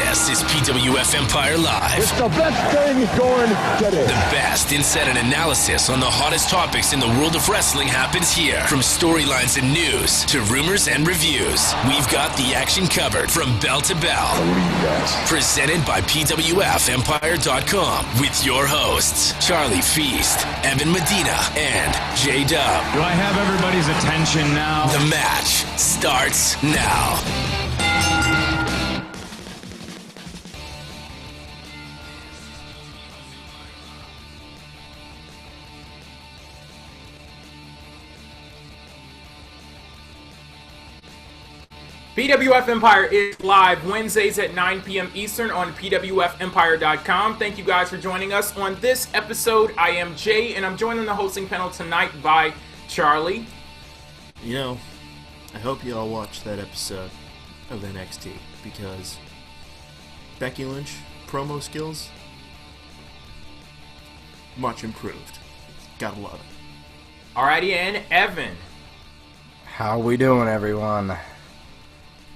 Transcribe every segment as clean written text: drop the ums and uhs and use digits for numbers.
This is PWF Empire Live. It's the best thing going today. The best insight and analysis on the hottest topics in the world of wrestling happens here. From storylines and news to rumors and reviews, we've got the action covered from bell to bell. Presented by PWFEmpire.com with your hosts, Charlie Feist, Evan Medina, and J-Dub. Do I have everybody's attention now? The match starts now. PWF Empire is live Wednesdays at 9 p.m. Eastern on PWFEmpire.com. Thank you guys for joining us on this episode. I am Jay, and I'm joined on the hosting panel tonight by Charlie. You know, I hope you all watched that episode of NXT, because Becky Lynch promo skills, much improved. Gotta love it. Alrighty, and Evan. How we doing, everyone?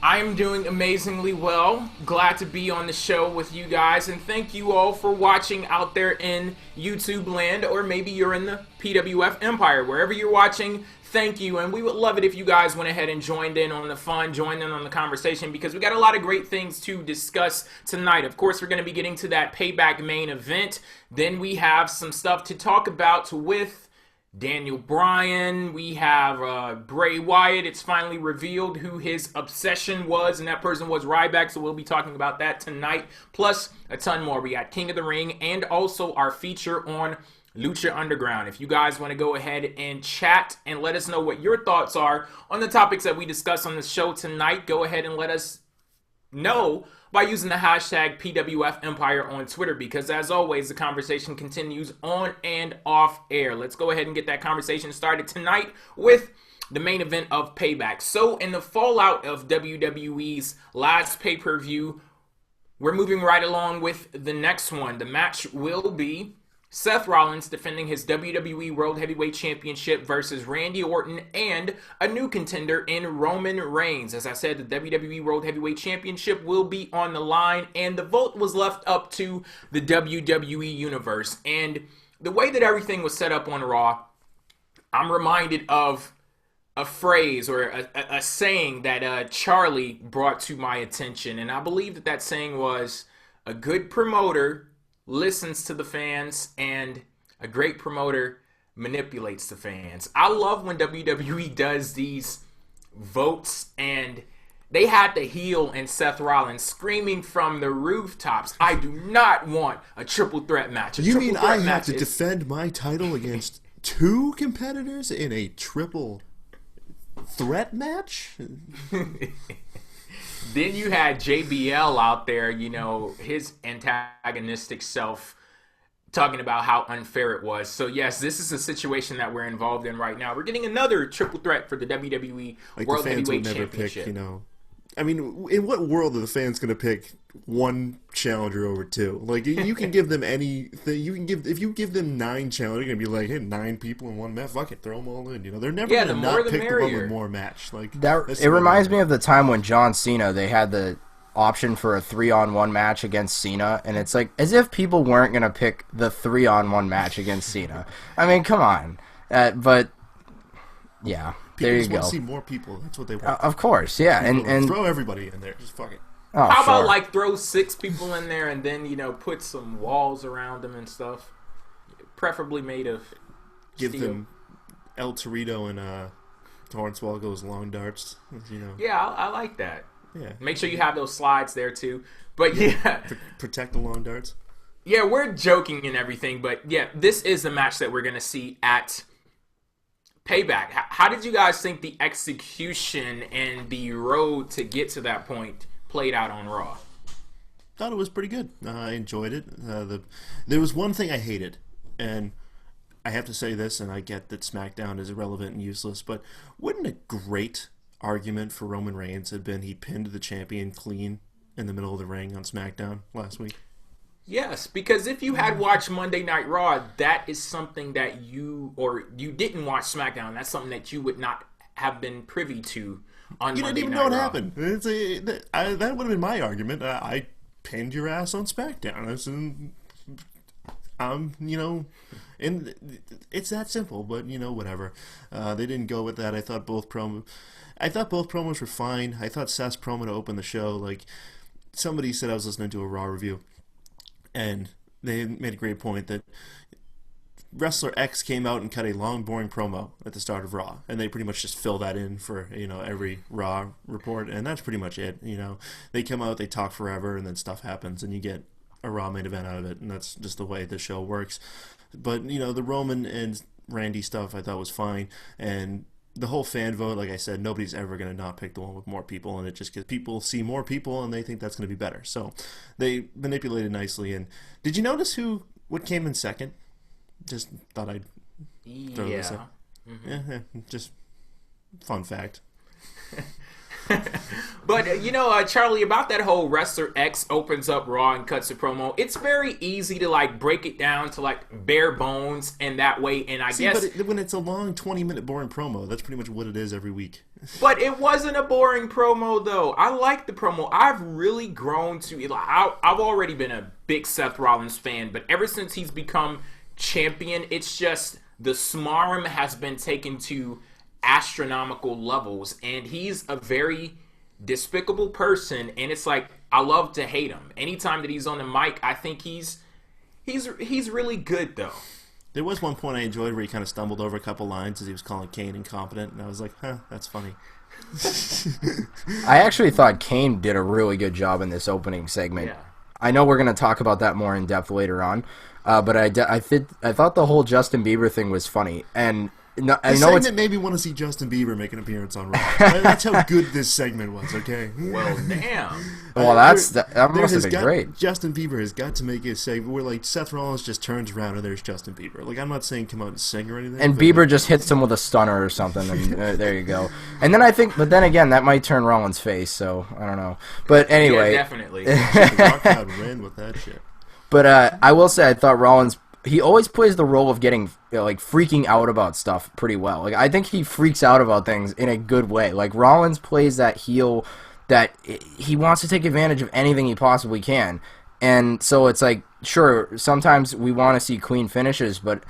I am doing amazingly well. Glad to be on the show with you guys, and thank you all for watching out there in YouTube land, or maybe you're in the PWF Empire. Wherever you're watching, thank you, and we would love it if you guys went ahead and joined in on the fun, joined in on the conversation, because we got a lot of great things to discuss tonight. Of course, we're going to be getting to that Payback main event. Then we have some stuff to talk about with Bryan. We have Bray Wyatt. It's finally revealed who his obsession was, and that person was Ryback, so we'll be talking about that tonight, plus a ton more. We got King of the Ring, and also our feature on Lucha Underground. If you guys want to go ahead and chat and let us know what your thoughts are on the topics that we discuss on the show tonight, go ahead and let us know by using the hashtag PWF Empire on Twitter, because as always, the conversation continues on and off air. Let's go ahead and get that conversation started tonight with the main event of Payback. So in the fallout of WWE's last pay-per-view, we're moving right along with the next one. The match will be Seth Rollins defending his WWE World Heavyweight Championship versus Randy Orton and a new contender in Roman Reigns. As I said, the WWE World Heavyweight Championship will be on the line, and the vote was left up to the WWE Universe. And the way that everything was set up on Raw, I'm reminded of a phrase or a saying that Charlie brought to my attention, and I believe that saying was, a good promoter listens to the fans, and a great promoter manipulates the fans. I love when WWE does these votes, and they had the heel and Seth Rollins screaming from the rooftops, I do not want a triple threat match. You mean I have to defend my title against two competitors in a triple threat match? Then you had JBL out there, you know, his antagonistic self, talking about how unfair it was. So yes, this is a situation that we're involved in right now. We're getting another triple threat for the WWE World Heavyweight Championship. Pick, you know, I mean, in what world are the fans going to pick one challenger over two? Like, you can give them anything. If you give them 9 challengers, you're going to be like, hey, 9 people in one match. Fuck it, throw them all in. You know, they're never going to not pick the one with more match. Like, it reminds me of the time when John Cena, they had the option for a 3-on-1 match against Cena, and it's like as if people weren't going to pick the 3-on-1 match against Cena. I mean, come on. But yeah. There you go. Want to see more people. That's what they want. Of course, yeah, and throw everybody in there. Just fuck it. Oh, how about like throw 6 people in there and then, you know, put some walls around them and stuff, preferably made of give steel. Them El Torito and Hornswoggle's long darts. You know. Yeah, I like that. Yeah. Make sure you have those slides there too. But yeah, protect the long darts. Yeah, we're joking and everything, but yeah, this is the match that we're gonna see at Payback. How did you guys think the execution and the road to get to that point played out on Raw? Thought it was pretty good. I enjoyed it. There was one thing I hated, and I have to say this, and I get that SmackDown is irrelevant and useless, but wouldn't a great argument for Roman Reigns have been he pinned the champion clean in the middle of the ring on SmackDown last week? Yes, because if you had watched Monday Night Raw, that is something that you didn't watch SmackDown. That's something that you would not have been privy to on Monday Night Raw. You didn't even know what happened. That would have been my argument. I pinned your ass on SmackDown. And it's that simple. But whatever. They didn't go with that. I thought both promos were fine. I thought Seth's promo to open the show, like somebody said, I was listening to a Raw review, and they made a great point that Wrestler X came out and cut a long, boring promo at the start of Raw, and they pretty much just fill that in for every Raw report, and that's pretty much it. They come out, they talk forever, and then stuff happens, and you get a Raw main event out of it, and that's just the way the show works. But the Roman and Randy stuff I thought was fine, and the whole fan vote, like I said, nobody's ever going to not pick the one with more people, and it just gets people see more people, and they think that's going to be better. So they manipulated nicely. And did you notice what came in second? Just thought I'd throw this up. Mm-hmm. Yeah, just fun fact. But Charlie, about that whole Wrestler X opens up Raw and cuts a promo, it's very easy to break it down to bare bones and that way. And I guess but when it's a long 20-minute boring promo, that's pretty much what it is every week. But it wasn't a boring promo though. I like the promo. I've really grown to I've already been a big Seth Rollins fan, but ever since he's become champion, it's just the smarm has been taken to astronomical levels, and he's a very despicable person, and it's I love to hate him. Anytime that he's on the mic, I think he's really good though. There was one point I enjoyed where he kind of stumbled over a couple lines as he was calling Kane incompetent, and I was like, that's funny. I actually thought Kane did a really good job in this opening segment. Yeah. I know we're going to talk about that more in depth later on, but I thought the whole Justin Bieber thing was funny, and I know segment made me want to see Justin Bieber make an appearance on Raw. That's how good this segment was, okay? Well, damn. Well, that must have been great. Justin Bieber has got to make a segment where, Seth Rollins just turns around and there's Justin Bieber. I'm not saying come out and sing or anything. And Bieber just hits him with a stunner or something, and there you go. And then but then again, that might turn Rollins' face, so I don't know. But anyway. Yeah, definitely. Walk out and win with that shit. But I will say, I thought Rollins, he always plays the role of getting freaking out about stuff pretty well. I think he freaks out about things in a good way. Rollins plays that heel that he wants to take advantage of anything he possibly can. And so it's sure, sometimes we want to see clean finishes, but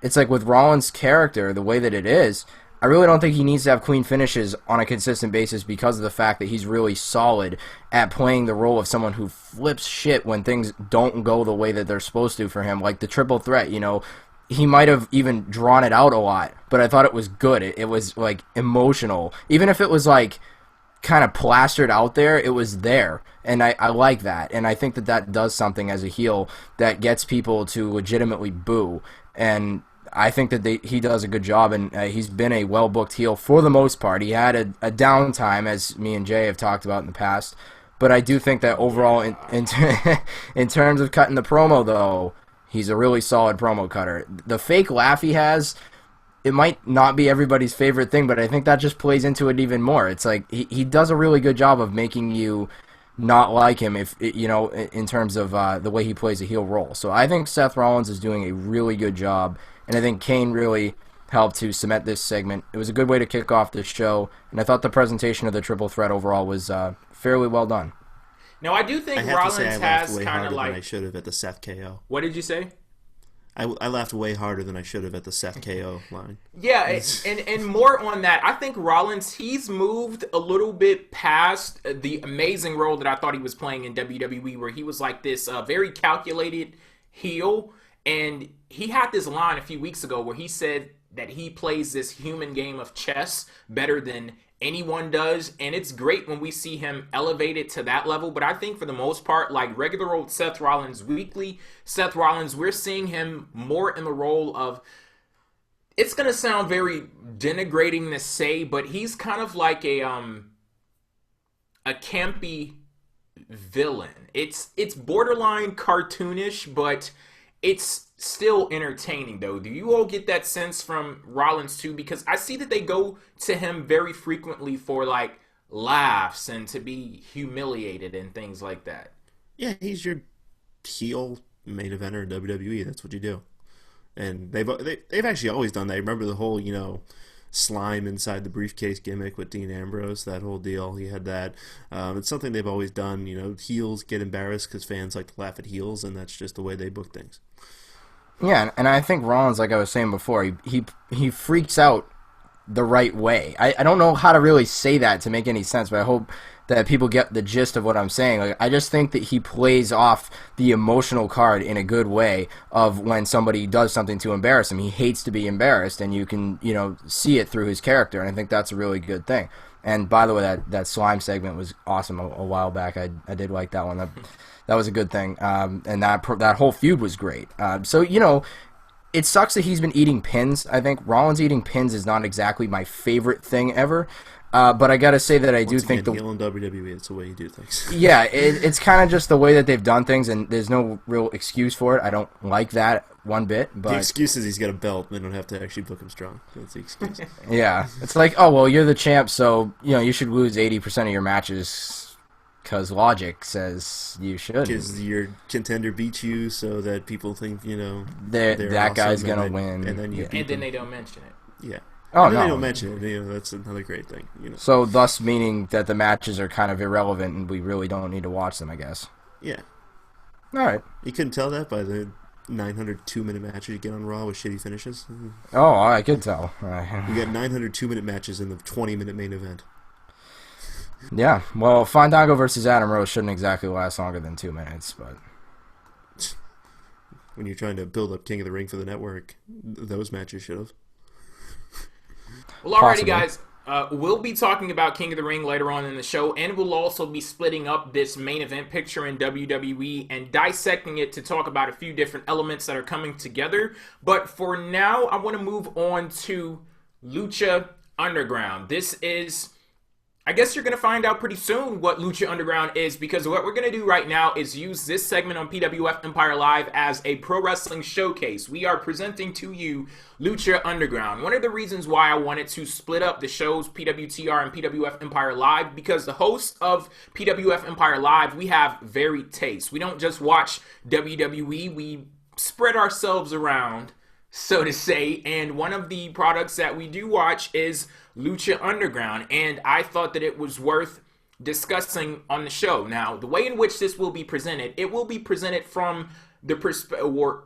it's with Rollins' character, the way that it is, I really don't think he needs to have clean finishes on a consistent basis because of the fact that he's really solid at playing the role of someone who flips shit when things don't go the way that they're supposed to for him. Like the triple threat, he might have even drawn it out a lot, but I thought it was good. It was emotional. Even if it was kind of plastered out there, it was there. And I like that. And I think that does something as a heel that gets people to legitimately boo. And I think that he does a good job, and he's been a well-booked heel for the most part. He had a downtime, as me and Jay have talked about in the past, but I do think that overall, in terms of cutting the promo, though, he's a really solid promo cutter. The fake laugh he has, it might not be everybody's favorite thing, but I think that just plays into it even more. It's he does a really good job of making you not like him, in terms of the way he plays a heel role. So I think Seth Rollins is doing a really good job. And I think Kane really helped to cement this segment. It was a good way to kick off this show, and I thought the presentation of the triple threat overall was fairly well done. Now, I do think Rollins has kind of I should have at the Seth KO. What did you say? I laughed way harder than I should have at the Seth KO line. Yeah, and more on that. I think Rollins, he's moved a little bit past the amazing role that I thought he was playing in WWE, where he was this very calculated heel. And he had this line a few weeks ago where he said that he plays this human game of chess better than anyone does. And it's great when we see him elevated to that level. But I think for the most part, regular old Seth Rollins, weekly Seth Rollins, we're seeing him more in the role of, it's going to sound very denigrating to say, but he's kind of like a campy villain. It's borderline cartoonish, but it's still entertaining, though. Do you all get that sense from Rollins, too? Because I see that they go to him very frequently for, laughs and to be humiliated and things like that. Yeah, he's your heel main eventer in WWE. That's what you do. And they've actually always done that. I remember the whole, slime inside the briefcase gimmick with Dean Ambrose, that whole deal. He had that. It's something they've always done. Heels get embarrassed because fans like to laugh at heels, and that's just the way they book things. Yeah, and I think Rollins, like I was saying before, he freaks out the right way. I don't know how to really say that to make any sense, but I hope that people get the gist of what I'm saying. Like, I just think that he plays off the emotional card in a good way of when somebody does something to embarrass him. He hates to be embarrassed, and you can, see it through his character, and I think that's a really good thing. And by the way, that slime segment was awesome a while back. I did like that one. That was a good thing. And that whole feud was great. So, it sucks that he's been eating pins. I think Rollins eating pins is not exactly my favorite thing ever. But I gotta say that I do think heel in WWE, it's the way you do things. Yeah, it's kind of just the way that they've done things, and there's no real excuse for it. I don't like that one bit. But the excuse is he's got a belt, and they don't have to actually book him strong. That's the excuse. Yeah, it's like, oh well, you're the champ, so you should lose 80% of your matches because logic says you should. Because your contender beat you, so that people think that awesome, guy's gonna win, and then they don't mention it. Yeah. Oh, and no. They don't mention it. That's another great thing. So, thus meaning that the matches are kind of irrelevant and we really don't need to watch them, I guess. Yeah. All right. You couldn't tell that by the 902-minute matches you get on Raw with shitty finishes? Oh, I could tell. You got 902-minute matches in the 20-minute main event. Yeah. Well, Fandango versus Adam Rose shouldn't exactly last longer than 2 minutes, but... When you're trying to build up King of the Ring for the network, those matches should have. Well, alrighty, guys. We'll be talking about King of the Ring later on in the show, and we'll also be splitting up this main event picture in WWE and dissecting it to talk about a few different elements that are coming together. But for now, I want to move on to Lucha Underground. This is... I guess you're going to find out pretty soon what Lucha Underground is, because what we're going to do right now is use this segment on PWF Empire Live as a pro wrestling showcase. We are presenting to you Lucha Underground. One of the reasons why I wanted to split up the shows PWTR and PWF Empire Live, because the hosts of PWF Empire Live, we have varied tastes. We don't just watch WWE, we spread ourselves around, so to say, and one of the products that we do watch is Lucha Underground, and I thought that it was worth discussing on the show. Now, the way in which this will be presented, it will be presented from the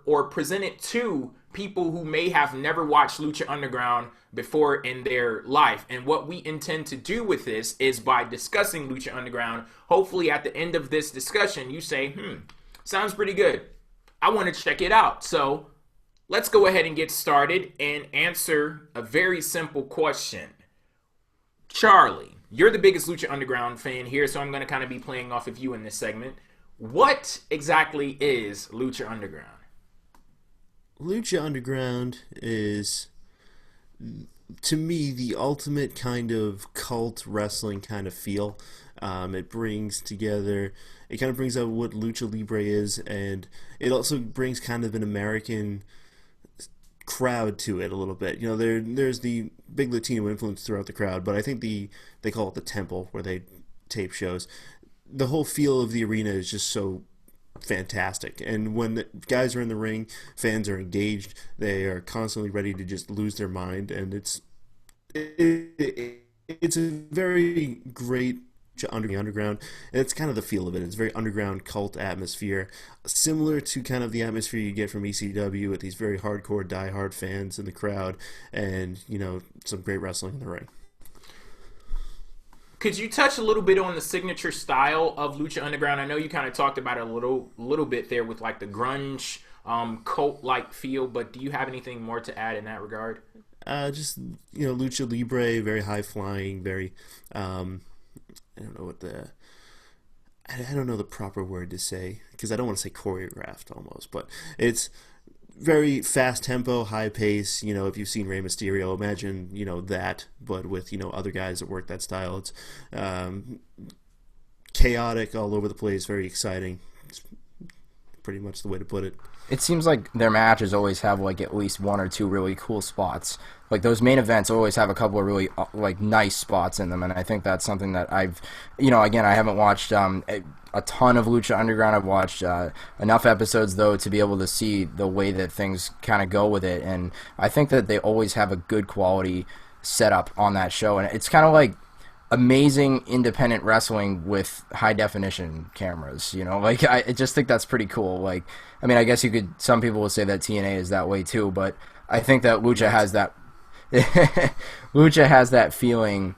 or presented to people who may have never watched Lucha Underground before in their life. And what we intend to do with this is, by discussing Lucha Underground, hopefully at the end of this discussion, you say, sounds pretty good. I want to check it out. So let's go ahead and get started and answer a very simple question. Charlie, you're the biggest Lucha Underground fan here, so I'm going to kind of be playing off of you in this segment. What exactly is Lucha Underground? Lucha Underground is, to me, the ultimate kind of cult wrestling kind of feel. It brings together, it kind of brings out what Lucha Libre is, and it also brings kind of an American crowd to it a little bit. There's the big Latino influence throughout the crowd, but I think they call it the temple where they tape shows. The whole feel of the arena is just so fantastic, and when the guys are in the ring, fans are engaged, they are constantly ready to just lose their mind, and it's a very great underground, and it's kind of the feel of it. It's very underground cult atmosphere, similar to kind of the atmosphere you get from ECW with these very hardcore diehard fans in the crowd, and some great wrestling in the ring. Could you touch a little bit on the signature style of Lucha Underground? I know you kind of talked about it a little bit there with like the grunge cult-like feel, but do you have anything more to add in that regard? Just Lucha Libre, very high flying, very I don't know the proper word to say, because I don't want to say choreographed almost, but it's very fast tempo, high pace. If you've seen Rey Mysterio, imagine that, but with other guys that work that style. It's chaotic all over the place, very exciting. It's pretty much the way to put it. It seems like their matches always have like at least one or two really cool spots. Like those main events always have a couple of really like nice spots in them, and I think that's something that I've, again, I haven't watched a ton of Lucha Underground. I've watched enough episodes though to be able to see the way that things kind of go with it, and I think that they always have a good quality setup on that show, and it's kind of like amazing independent wrestling with high definition cameras. Like I just think that's pretty cool. Like, I mean, I guess some people will say that TNA is that way too, but I think that Lucha has that. Lucha has that feeling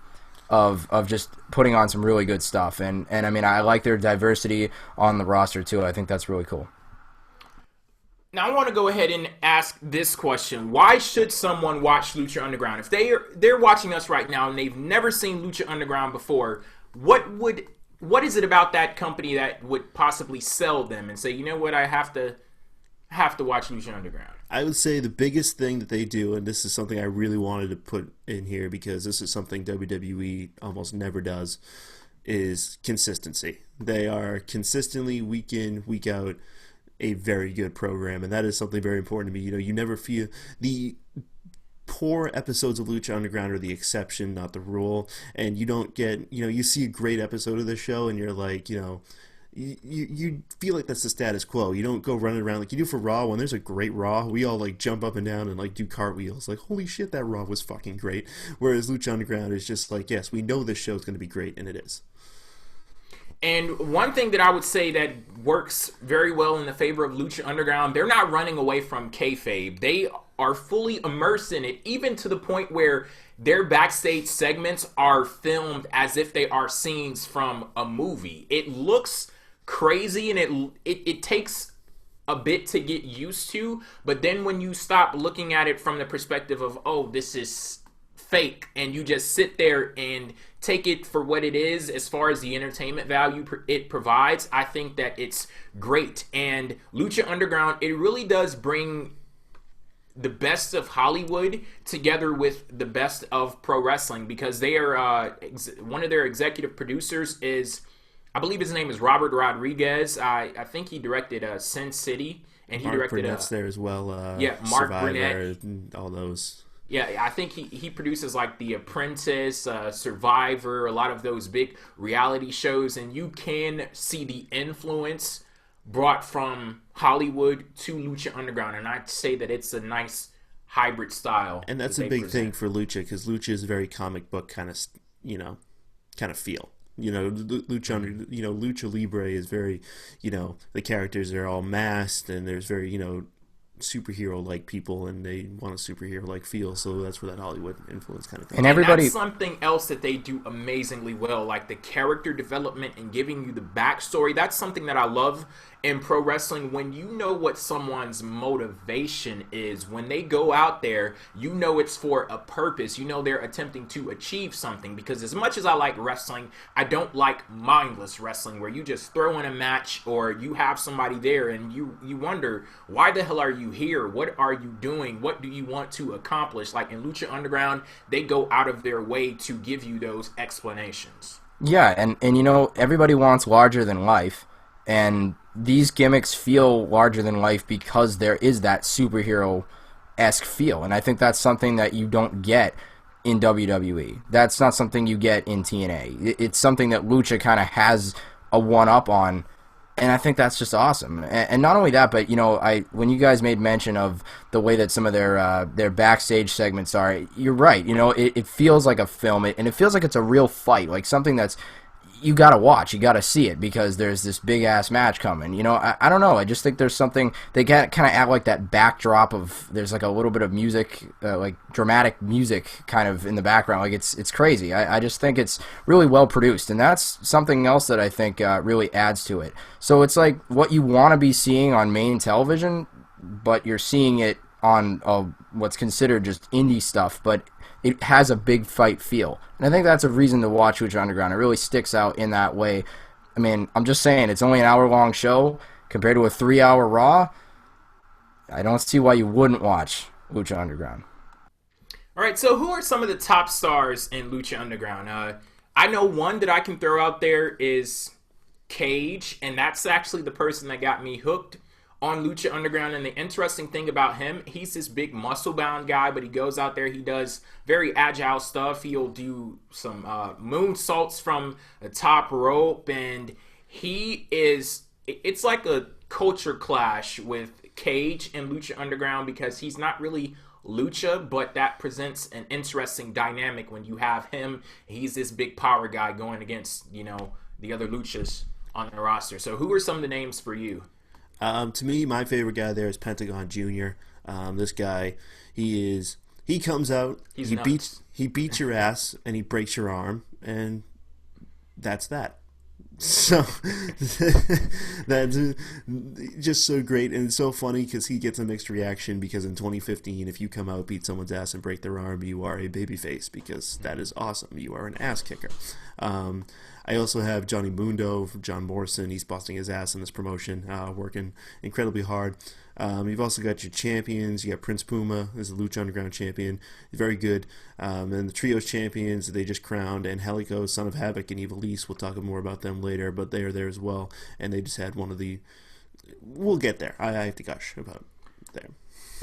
of just putting on some really good stuff, and I mean, I like their diversity on the roster too. I think that's really cool. Now I want to go ahead and ask this question: why should someone watch Lucha Underground? If they're watching us right now and they've never seen Lucha Underground before, what is it about that company that would possibly sell them and say, you know what, I have to watch Lucha Underground? I would say the biggest thing that they do, and this is something I really wanted to put in here because this is something WWE almost never does, is consistency. They are consistently, week in, week out, a very good program, and that is something very important to me. You never feel the poor episodes of Lucha Underground are the exception, not the rule, and you don't get, you see a great episode of the show and you're like, you feel like that's the status quo. You don't go running around like you do for Raw. When there's a great Raw, we all like jump up and down and like do cartwheels. Like, holy shit, that Raw was fucking great. Whereas Lucha Underground is just like, yes, we know this show's going to be great, and it is. And one thing that I would say that works very well in the favor of Lucha Underground, they're not running away from kayfabe. They are fully immersed in it, even to the point where their backstage segments are filmed as if they are scenes from a movie. It looks crazy, and it takes a bit to get used to, but then when you stop looking at it from the perspective of, oh, this is fake, and you just sit there and take it for what it is as far as the entertainment value it provides, I think that it's great. And Lucha Underground, it really does bring the best of Hollywood together with the best of pro wrestling, because they are one of their executive producers is, I believe his name is Robert Rodriguez. I think he directed Sin City, and he Mark directed Burnett's there as well. Mark Survivor, Burnett, and all those. Yeah, I think he produces like The Apprentice, Survivor, a lot of those big reality shows, and you can see the influence brought from Hollywood to Lucha Underground, and I'd say that it's a nice hybrid style. And that's a big thing for Lucha, because Lucha is a very comic book kind of feel. Lucha, Lucha Libre is very, the characters are all masked, and there's very, superhero-like people, and they want a superhero-like feel, so that's where that Hollywood influence kind of thing. And everybody, that's something else that they do amazingly well, like the character development and giving you the backstory. That's something that I love in pro wrestling. When you know what someone's motivation is, when they go out there, it's for a purpose. They're attempting to achieve something, because as much as I like wrestling, I don't like mindless wrestling where you just throw in a match or you have somebody there and you wonder, why the hell are you here? What are you doing? What do you want to accomplish? Like in Lucha Underground, they go out of their way to give you those explanations. Yeah, and everybody wants larger than life, and these gimmicks feel larger than life because there is that superhero-esque feel, and I think that's something that you don't get in WWE. That's not something you get in TNA. It's something that Lucha kind of has a one-up on, and I think that's just awesome. And not only that, but when you guys made mention of the way that some of their backstage segments are, you're right. It feels like a film, and it feels like it's a real fight, like something that's you gotta watch, you gotta see it, because there's this big ass match coming. I don't know. I just think there's something they kind of add, like that backdrop of there's like a little bit of music, like dramatic music, kind of in the background. Like it's crazy. I just think it's really well produced, and that's something else that I think really adds to it. So it's like what you want to be seeing on main television, but you're seeing it on what's considered just indie stuff, but it has a big fight feel. And I think that's a reason to watch Lucha Underground. It really sticks out in that way. I mean, I'm just saying, it's only an hour-long show compared to a 3-hour Raw. I don't see why you wouldn't watch Lucha Underground. All right, so who are some of the top stars in Lucha Underground? I know one that I can throw out there is Cage, and that's actually the person that got me hooked on Lucha Underground. And the interesting thing about him, he's this big muscle-bound guy, but he goes out there, he does very agile stuff. He'll do some moonsaults from the top rope, and it's like a culture clash with Cage and Lucha Underground, because he's not really Lucha, but that presents an interesting dynamic when you have him. He's this big power guy going against, the other Luchas on the roster. So who are some of the names for you? To me, my favorite guy there is Pentagon Jr. This guy, he comes out, he beats your ass, and he breaks your arm, and that's that. So that's just so great, and it's so funny because he gets a mixed reaction, because in 2015, if you come out, beat someone's ass, and break their arm, you are a babyface, because that is awesome. You are an ass kicker. I also have Johnny Mundo from John Morrison. He's busting his ass in this promotion, working incredibly hard. You've also got your champions. You got Prince Puma as the Lucha Underground champion. He's very good. And the Trios champions, they just crowned. And Angelico, Son of Havoc, and Evil East. We'll talk more about them later, but they are there as well. And they just had one of the... We'll get there. I have to gush about there.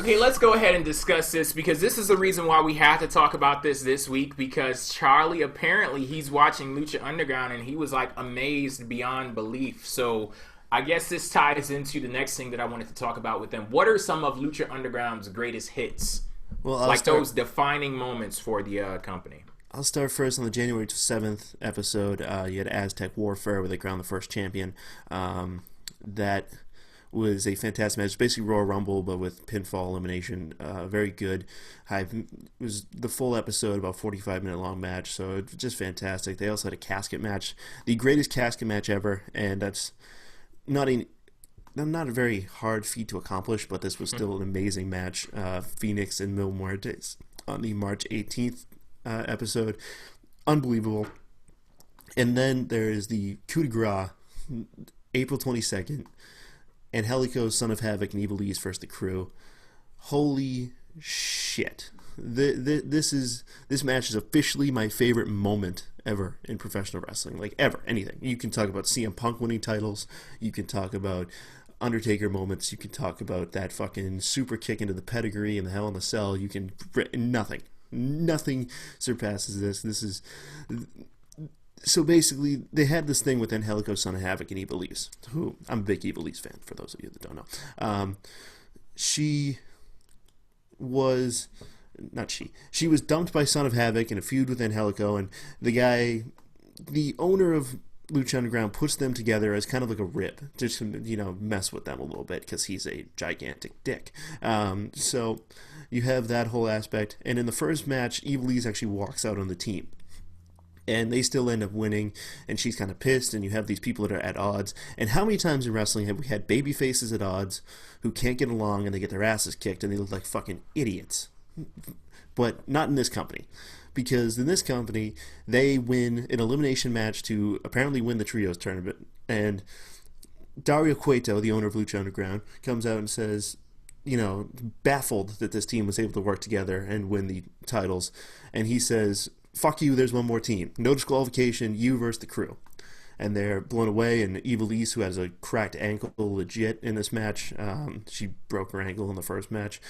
Okay, let's go ahead and discuss this, because this is the reason why we have to talk about this week, because Charlie, apparently, he's watching Lucha Underground, and he was, amazed beyond belief. So I guess this ties into the next thing that I wanted to talk about with them. What are some of Lucha Underground's greatest hits? Well, those defining moments for the company. I'll start first on the January 7th episode. You had Aztec Warfare, where they crowned the first champion. That was a fantastic match. Basically Royal Rumble, but with pinfall elimination. Very good. It was the full episode, about 45-minute long match, so it's just fantastic. They also had a casket match, the greatest casket match ever, and that's not a very hard feat to accomplish, but this was still an amazing match. Phoenix and Mil Muertes on the March 18th episode. Unbelievable. And then there's the coup de grace, April 22nd, Angelico, Son of Havoc, and Evil East versus the Crew. Holy shit. This match is officially my favorite moment ever in professional wrestling. Like, ever. Anything. You can talk about CM Punk winning titles. You can talk about Undertaker moments. You can talk about that fucking super kick into the pedigree and the Hell in the Cell. You can... Nothing surpasses this. This is... So basically, they had this thing with Angelico, Son of Havoc, and Evil East, who I'm a big Evil East fan, for those of you that don't know. She was dumped by Son of Havoc in a feud with Angelico, and the owner of Lucha Underground, puts them together as kind of like a rib, just to, mess with them a little bit, because he's a gigantic dick. So you have that whole aspect, and in the first match, Evil East actually walks out on the team. And they still end up winning, and she's kind of pissed, and you have these people that are at odds. And how many times in wrestling have we had baby faces at odds who can't get along, and they get their asses kicked, and they look like fucking idiots? But not in this company. Because in this company, they win an elimination match to apparently win the Trios tournament. And Dario Cueto, the owner of Lucha Underground, comes out and says, baffled that this team was able to work together and win the titles. And he says... Fuck you, there's one more team. No disqualification, you versus the Crew. And they're blown away, and Evil East, who has a cracked ankle legit in this match, she broke her ankle in the first match.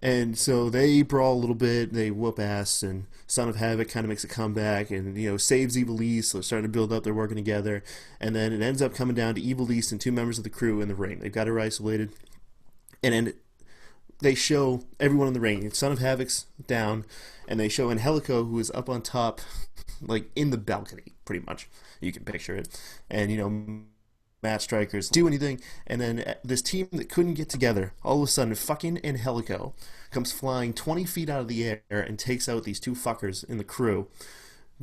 And so they brawl a little bit, they whoop ass, and Son of Havoc kind of makes a comeback and, saves Evil East, so they're starting to build up, they're working together. And then it ends up coming down to Evil East and two members of the Crew in the ring. They've got her isolated. And then they show everyone in the ring. Son of Havoc's down, and they show Angelico, who is up on top, like in the balcony, pretty much. You can picture it. And, Matt Strikers do anything, and then this team that couldn't get together, all of a sudden, fucking Angelico comes flying 20 feet out of the air and takes out these two fuckers in the Crew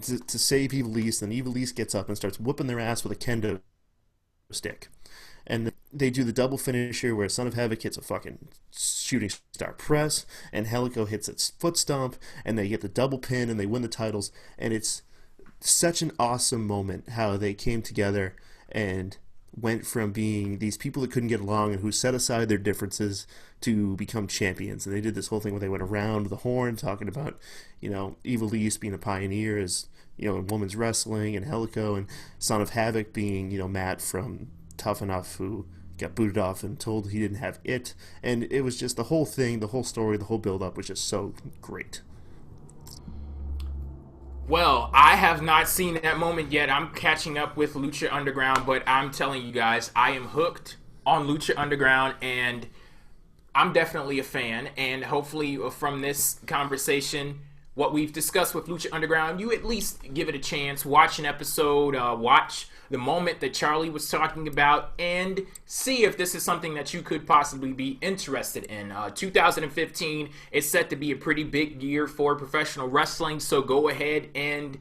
to save Evil East. And Evil East gets up and starts whooping their ass with a kendo stick. And they do the double finisher where Son of Havoc hits a fucking shooting star press, and Angelico hits its foot stomp, and they get the double pin, and they win the titles. And it's such an awesome moment how they came together and went from being these people that couldn't get along and who set aside their differences to become champions. And they did this whole thing where they went around the horn talking about, Evil East being a pioneer as, in women's wrestling, and Angelico, and Son of Havoc being, Matt from Tough Enough, who got booted off and told he didn't have it. And it was just the whole thing, the whole story, the whole build-up was just so great. Well, I have not seen that moment yet. I'm catching up with Lucha Underground, but I'm telling you guys, I am hooked on Lucha Underground, and I'm definitely a fan, and hopefully from this conversation, what we've discussed with Lucha Underground, you at least give it a chance, watch an episode, watch the moment that Charlie was talking about, and see if this is something that you could possibly be interested in. 2015 is set to be a pretty big year for professional wrestling, so go ahead and,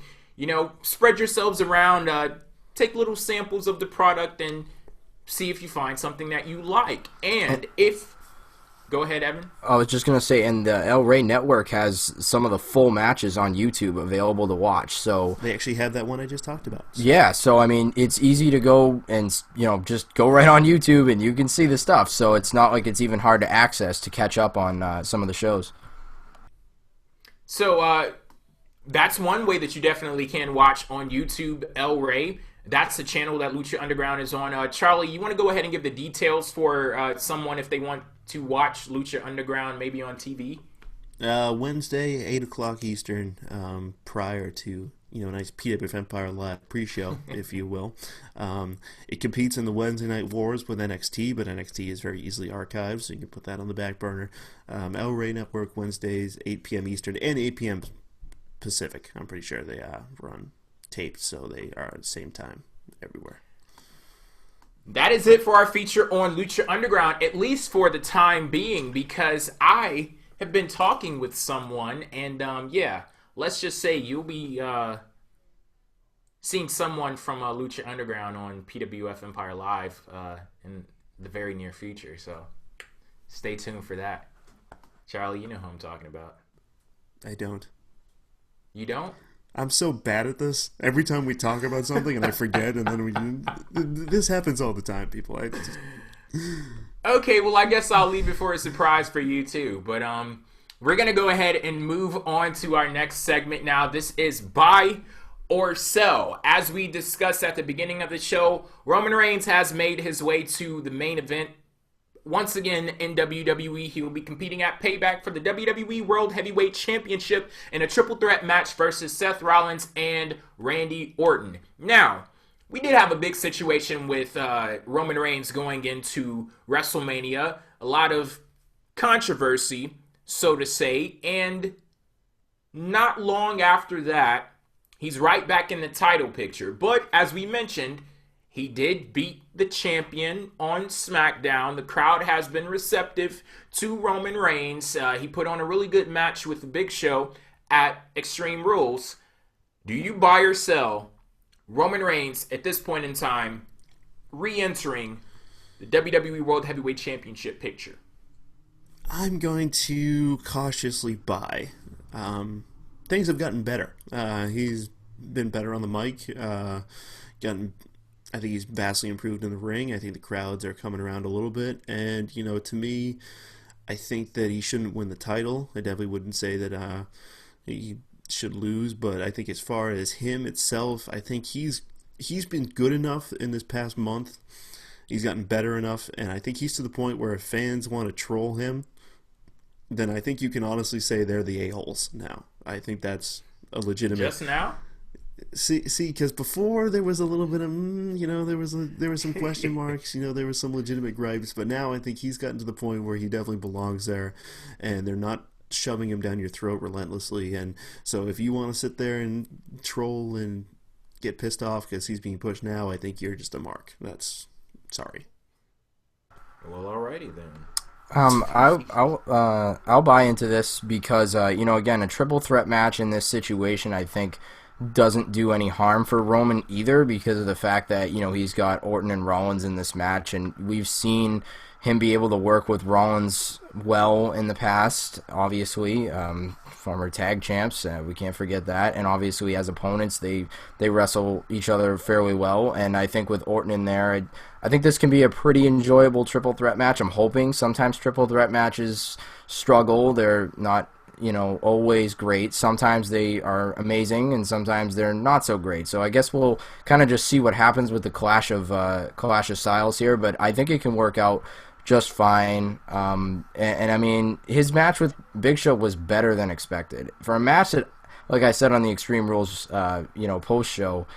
spread yourselves around, take little samples of the product, and see if you find something that you like. And if... Go ahead, Evan. I was just going to say, and the El Rey Network has some of the full matches on YouTube available to watch. So they actually have that one I just talked about. So. Yeah, so, I mean, it's easy to go and, just go right on YouTube and you can see the stuff. So it's not like it's even hard to access to catch up on some of the shows. So that's one way that you definitely can watch on YouTube, El Rey. That's the channel that Lucha Underground is on. Charlie, you want to go ahead and give the details for someone if they want to watch Lucha Underground maybe on TV? Wednesday, 8 o'clock Eastern, prior to, a nice PWF Empire Live pre-show, if you will. It competes in the Wednesday Night Wars with NXT, but NXT is very easily archived, so you can put that on the back burner. El Rey Network, Wednesdays, 8 p.m. Eastern, and 8 p.m. Pacific. I'm pretty sure they run taped, so they are at the same time everywhere. That is it for our feature on Lucha Underground, at least for the time being, because I have been talking with someone, and let's just say you'll be seeing someone from Lucha Underground on PWF Empire Live in the very near future, so stay tuned for that. Charlie, you know who I'm talking about. I don't. You don't? I'm so bad at this. Every time we talk about something and I forget, and then this happens all the time, people. Okay, well, I guess I'll leave it for a surprise for you too. But we're gonna go ahead and move on to our next segment now. This is Buy or Sell. As we discussed at the beginning of the show, Roman Reigns has made his way to the main event. Once again, in WWE, he will be competing at Payback for the WWE World Heavyweight Championship in a triple threat match versus Seth Rollins and Randy Orton. Now, we did have a big situation with Roman Reigns going into WrestleMania. A lot of controversy, so to say. And not long after that, he's right back in the title picture. But as we mentioned, he did beat the champion on SmackDown. The crowd has been receptive to Roman Reigns. He put on a really good match with the Big Show at Extreme Rules. Do you buy or sell Roman Reigns at this point in time re-entering the WWE World Heavyweight Championship picture? I'm going to cautiously buy. Things have gotten better. He's been better on the mic. I think he's vastly improved in the ring. I think the crowds are coming around a little bit. And, to me, I think that he shouldn't win the title. I definitely wouldn't say that he should lose. But I think as far as him itself, I think he's been good enough in this past month. He's gotten better enough. And I think he's to the point where if fans want to troll him, then I think you can honestly say they're the a-holes now. I think that's a legitimate... Just now? See, because before there was a little bit of, there were some question marks, there were some legitimate gripes, but now I think he's gotten to the point where he definitely belongs there, and they're not shoving him down your throat relentlessly. And so if you want to sit there and troll and get pissed off because he's being pushed now, I think you're just a mark. That's sorry. Well, alrighty then. I'll buy into this because again, a triple threat match in this situation, I think, doesn't do any harm for Roman either because of the fact that, he's got Orton and Rollins in this match, and we've seen him be able to work with Rollins well in the past, obviously. Former tag champs, we can't forget that, and obviously as opponents, they wrestle each other fairly well, and I think with Orton in there, I think this can be a pretty enjoyable triple threat match. I'm hoping. Sometimes triple threat matches struggle. They're not always great. Sometimes they are amazing, and sometimes they're not so great. So I guess we'll kind of just see what happens with the clash of styles here. But I think it can work out just fine. And I mean, his match with Big Show was better than expected for a match that, like I said on the Extreme Rules, post show,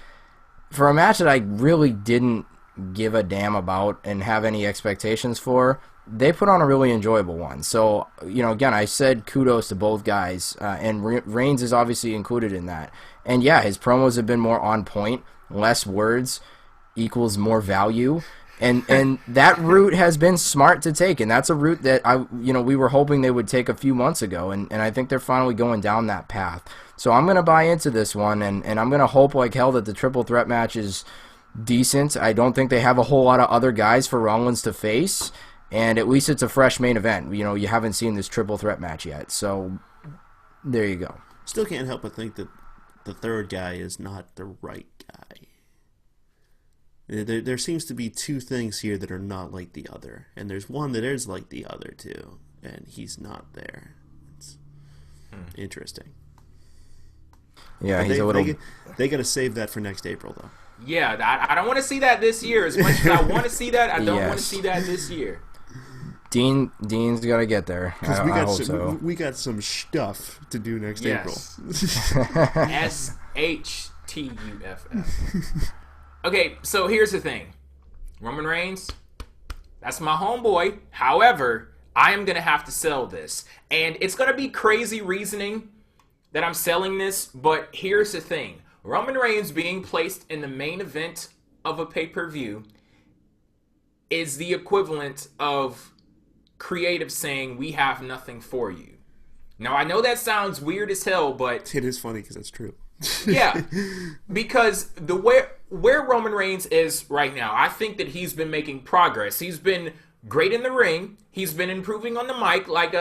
for a match that I really didn't give a damn about and have any expectations for. they put on a really enjoyable one. So, again, I said kudos to both guys, and Reigns is obviously included in that. And yeah, his promos have been more on point, less words equals more value. And that route has been smart to take, and that's a route that we were hoping they would take a few months ago, and I think they're finally going down that path. So I'm gonna buy into this one, and I'm gonna hope like hell that the triple threat match is decent. I don't think they have a whole lot of other guys for Rollins to face, and at least it's a fresh main event. You haven't seen this triple threat match yet, so there you go. Still can't help but think that the third guy is not the right guy. There seems to be two things here that are not like the other, and there's one that is like the other two, and he's not there. It's interesting. Yeah, he's a little. They got to save that for next April, though. Yeah, I don't want to see that this year. As much as I want to see that, I don't want to see that this year. Dean's got to get there. We got some stuff to do next April. SHTUFF. Okay, so here's the thing. Roman Reigns, that's my homeboy. However, I am going to have to sell this. And it's going to be crazy reasoning that I'm selling this, but here's the thing. Roman Reigns being placed in the main event of a pay-per-view is the equivalent of creative saying, we have nothing for you. Now, I know that sounds weird as hell, but... It is funny because it's true. Yeah, because where Roman Reigns is right now, I think that he's been making progress. He's been great in the ring. He's been improving on the mic, like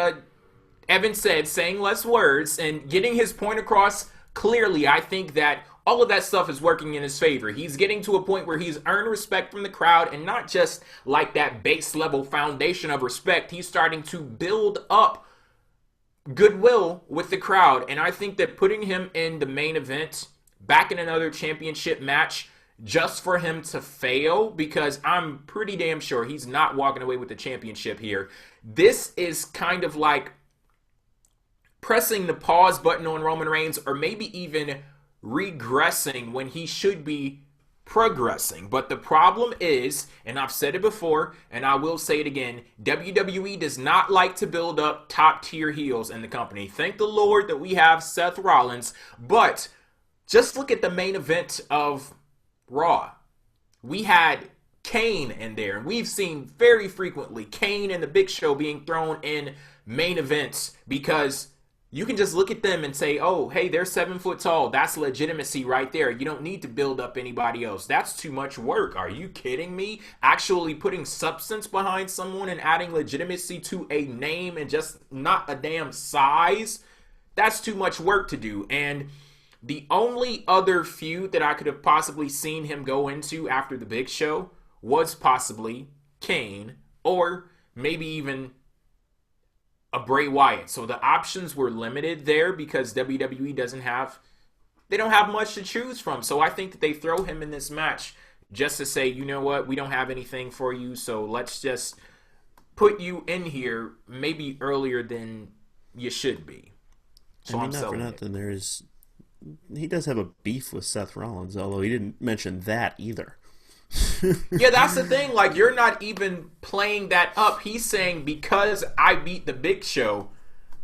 Evan said, saying less words and getting his point across clearly. I think that all of that stuff is working in his favor. He's getting to a point where he's earned respect from the crowd, and not just like that base level foundation of respect. He's starting to build up goodwill with the crowd, and I think that putting him in the main event back in another championship match just for him to fail, because I'm pretty damn sure he's not walking away with the championship here. This is kind of like pressing the pause button on Roman Reigns, or maybe even regressing when he should be progressing. But the problem is, and I've said it before, and I will say it again, WWE does not like to build up top tier heels in the company. Thank the Lord that we have Seth Rollins, but just look at the main event of Raw. We had Kane in there, and we've seen very frequently Kane and the Big Show being thrown in main events because you can just look at them and say, oh, hey, they're 7 foot tall. That's legitimacy right there. You don't need to build up anybody else. That's too much work. Are you kidding me? Actually putting substance behind someone and adding legitimacy to a name and just not a damn size? That's too much work to do. And the only other feud that I could have possibly seen him go into after the Big Show was possibly Kane, or maybe even a Bray Wyatt. So the options were limited there because WWE don't have much to choose from. So I think that they throw him in this match just to say, you know what, we don't have anything for you, so let's just put you in here maybe earlier than you should be. So I mean, not for nothing, he does have a beef with Seth Rollins, although he didn't mention that either. Yeah, that's the thing. Like, you're not even playing that up. He's saying, because I beat the Big Show,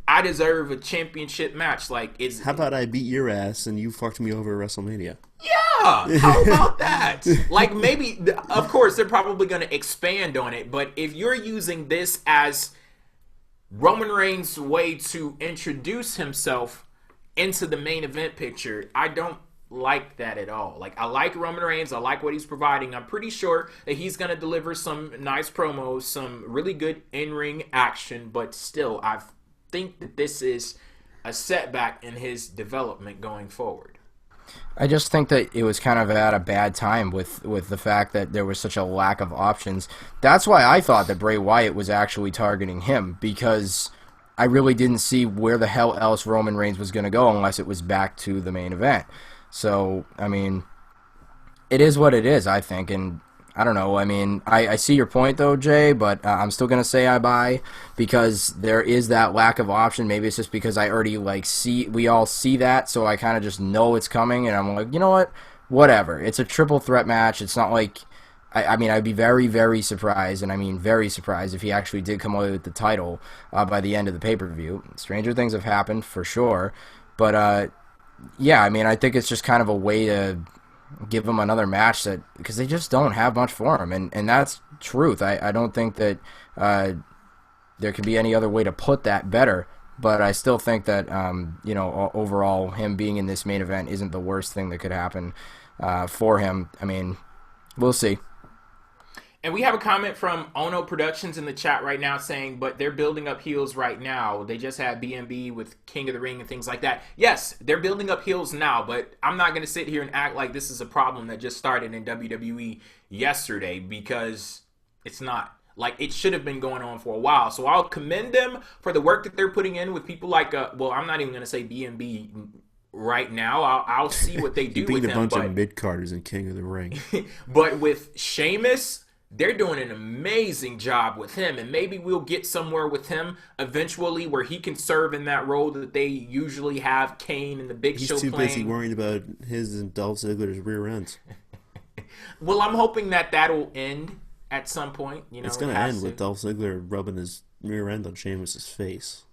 I deserve a championship match. Like, how about I beat your ass and you fucked me over at WrestleMania? Yeah, how about that? Like, maybe, of course, they're probably going to expand on it, but if you're using this as Roman Reigns' way to introduce himself into the main event picture, I don't like that at all. Like, I like Roman Reigns. I like what he's providing. I'm pretty sure that he's going to deliver some nice promos, some really good in-ring action, but still, I think that this is a setback in his development going forward. I just think that it was kind of at a bad time with the fact that there was such a lack of options. That's why I thought that Bray Wyatt was actually targeting him, because I really didn't see where the hell else Roman Reigns was going to go unless it was back to the main event. So, I mean, it is what it is, I think, and I don't know. I mean, I see your point, though, Jay, but I'm still going to say I buy, because there is that lack of option. Maybe it's just because I already, we all see that, so I kind of just know it's coming, and I'm like, you know what? Whatever. It's a triple threat match. It's not like I mean, I'd be very, very surprised, and I mean very surprised, if he actually did come away with the title by the end of the pay-per-view. Stranger things have happened, for sure. But, yeah, I mean, I think it's just kind of a way to give him another match, because they just don't have much for him, and that's truth. I don't think that there could be any other way to put that better. But I still think that, overall, him being in this main event isn't the worst thing that could happen for him. I mean, we'll see. And we have a comment from Ono Productions in the chat right now saying, but they're building up heels right now. They just had BMB with King of the Ring and things like that. Yes, they're building up heels now, but I'm not going to sit here and act like this is a problem that just started in WWE yesterday, because it's not. Like, it should have been going on for a while. So I'll commend them for the work that they're putting in with people like, I'm not even going to say BMB right now. I'll see what they do with him. Being a bunch of mid-carders in King of the Ring. But with Sheamus, they're doing an amazing job with him, and maybe we'll get somewhere with him eventually where he can serve in that role that they usually have Kane and the Big Show playing. He's too busy worrying about his and Dolph Ziggler's rear ends. Well, I'm hoping that that'll end at some point. It's going to end with Dolph Ziggler rubbing his rear end on Sheamus' face.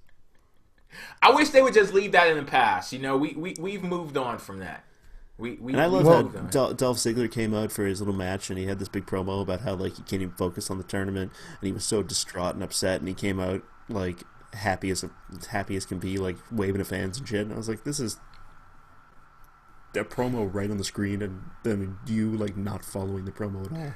I wish they would just leave that in the past. We've moved on from that. And I love how Dolph Ziggler came out for his little match, and he had this big promo about how he can't even focus on the tournament, and he was so distraught and upset, and he came out happy as can be, waving to fans and shit. And I was like, this is that promo right on the screen, and then you not following the promo at all.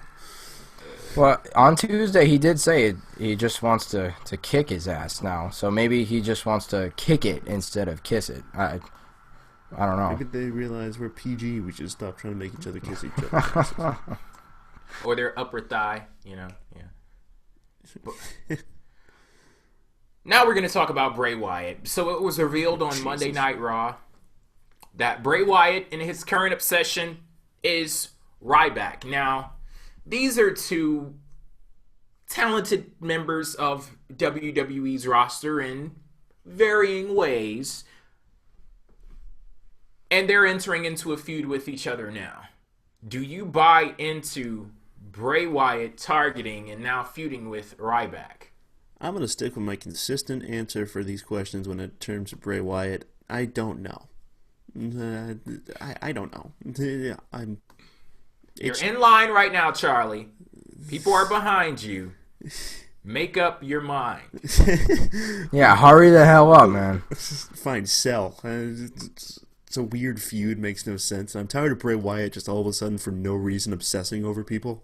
Well, on Tuesday he did say he just wants to kick his ass now, so maybe he just wants to kick it instead of kiss it. I don't know. Maybe they realize we're PG. We should stop trying to make each other kiss each other. Or their upper thigh, yeah. Now we're going to talk about Bray Wyatt. So it was revealed on Monday Night Raw that Bray Wyatt, in his current obsession, is Ryback. Now, these are two talented members of WWE's roster in varying ways, and they're entering into a feud with each other now. Do you buy into Bray Wyatt targeting and now feuding with Ryback? I'm going to stick with my consistent answer for these questions when it terms of Bray Wyatt. I don't know. I don't know. You're in line right now, Charlie. People are behind you. Make up your mind. Yeah, hurry the hell up, man. Fine, sell. It's a weird feud, makes no sense. I'm tired of Bray Wyatt just all of a sudden for no reason obsessing over people.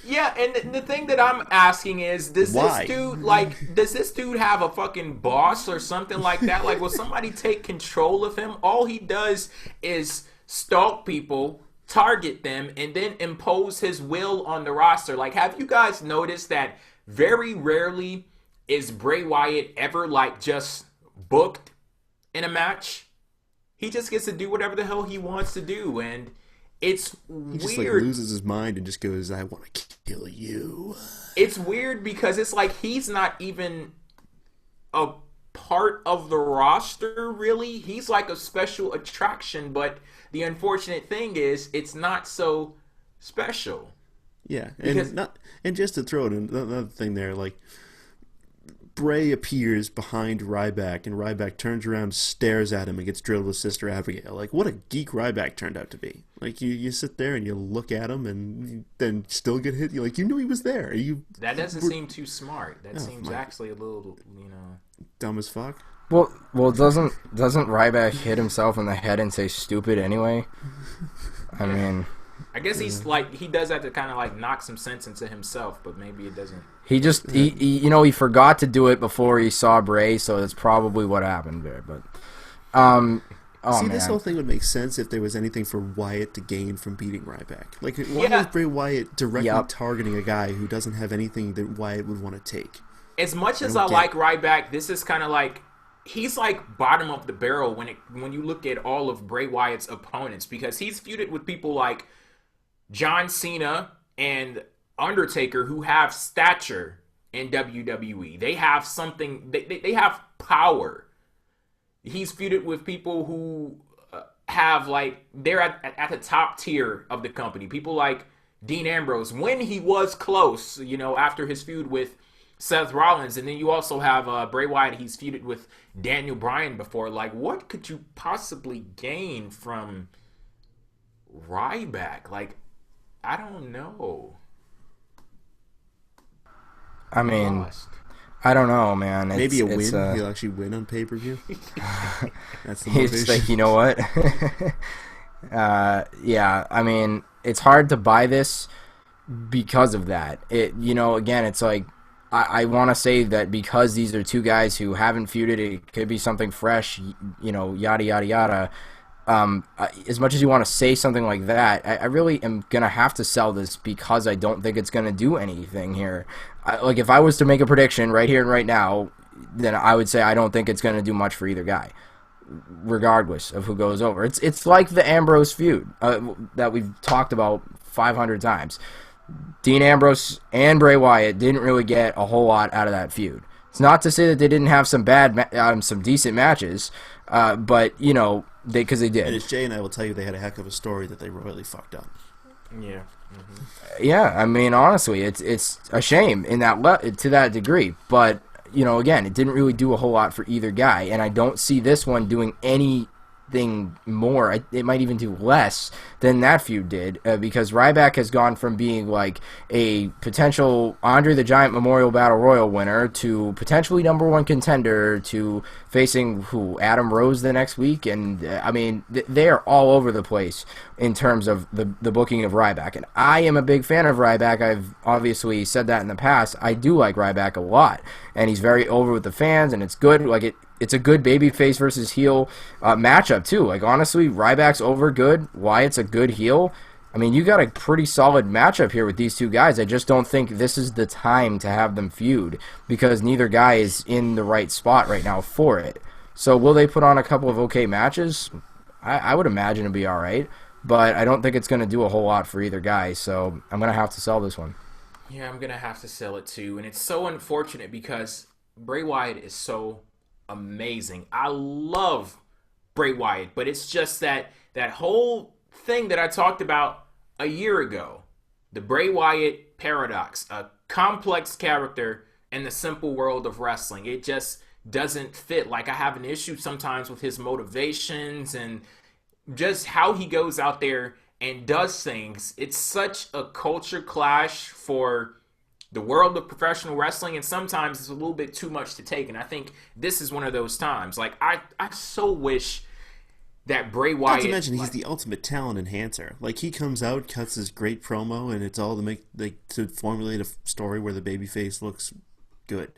Yeah, and the thing that I'm asking is, does this dude have a fucking boss or something like that? Will somebody take control of him? All he does is stalk people, target them, and then impose his will on the roster. Have you guys noticed that very rarely is Bray Wyatt ever just booked in a match? He just gets to do whatever the hell he wants to do, and it's weird. He just loses his mind and just goes, I want to kill you. It's weird because it's he's not even a part of the roster, really. He's a special attraction, but the unfortunate thing is it's not so special. Yeah, and just to throw in another thing there, Bray appears behind Ryback, and Ryback turns around, stares at him, and gets drilled with Sister Abigail. What a geek Ryback turned out to be. You sit there and you look at him, and then still get hit. You knew he was there. That doesn't seem too smart. That seems actually a little, dumb as fuck. Well, doesn't Ryback hit himself in the head and say stupid anyway? I mean, I guess he's he does have to kind of knock some sense into himself, but maybe it doesn't. He just he forgot to do it before he saw Bray, so that's probably what happened there. But this whole thing would make sense if there was anything for Wyatt to gain from beating Ryback. Why is Bray Wyatt directly targeting a guy who doesn't have anything that Wyatt would want to take? As much as I like Ryback, this is kind of he's bottom of the barrel when you look at all of Bray Wyatt's opponents, because he's feuded with people like John Cena and Undertaker, who have stature in WWE. They have something. They have power. He's feuded with people who have they're at the top tier of the company. People like Dean Ambrose when he was close, you know, after his feud with Seth Rollins. And then you also have Bray Wyatt. He's feuded with Daniel Bryan before. Like, what could you possibly gain from Ryback? Like, I don't know. I mean, I don't know, man. Maybe a win. He'll actually win on pay-per-view. That's the motivation. He's like, you know what? Yeah, I mean, it's hard to buy this because of that. You know, again, it's like, I want to say that because these are two guys who haven't feuded, it could be something fresh, you know, yada, yada, yada. As much as you want to say something like that, I really am going to have to sell this because I don't think it's going to do anything here. Like, if I was to make a prediction right here and right now, then I would say I don't think it's going to do much for either guy, regardless of who goes over. It's like the Ambrose feud that we've talked about 500 times. Dean Ambrose and Bray Wyatt didn't really get a whole lot out of that feud. It's not to say that they didn't have some some decent matches, but, you know, because they did. And as Jay and I will tell you, they had a heck of a story that they royally fucked up. Yeah. Mm-hmm. Yeah, I mean, honestly, it's a shame in that to that degree. But, you know, again, it didn't really do a whole lot for either guy, and I don't see this one doing anything more. It might even do less than that feud did, because Ryback has gone from being like a potential Andre the Giant Memorial Battle Royal winner to potentially #1 contender to facing Adam Rose the next week, and I mean they are all over the place in terms of the booking of Ryback, and I am a big fan of Ryback. I've obviously said that in the past. I do like Ryback a lot, and he's very over with the fans, and it's good. Like it's a good babyface versus heel matchup, too. Like, honestly, Ryback's over good. Wyatt's a good heel. I mean, you got a pretty solid matchup here with these two guys. I just don't think this is the time to have them feud because neither guy is in the right spot right now for it. So will they put on a couple of okay matches? I would imagine it'd be all right, but I don't think it's going to do a whole lot for either guy, so I'm going to have to sell this one. Yeah, I'm going to have to sell it, too. And it's so unfortunate because Bray Wyatt is so amazing. I love Bray Wyatt, but it's just that whole thing that I talked about a year ago, the Bray Wyatt paradox, a complex character in the simple world of wrestling. It just doesn't fit. Like, I have an issue sometimes with his motivations and just how he goes out there and does things. It's such a culture clash for the world of professional wrestling, and sometimes it's a little bit too much to take, and I think this is one of those times. Like, I so wish that Bray Wyatt... Not to mention, he's the ultimate talent enhancer. Like, he comes out, cuts his great promo, and it's all to formulate a story where the babyface looks good.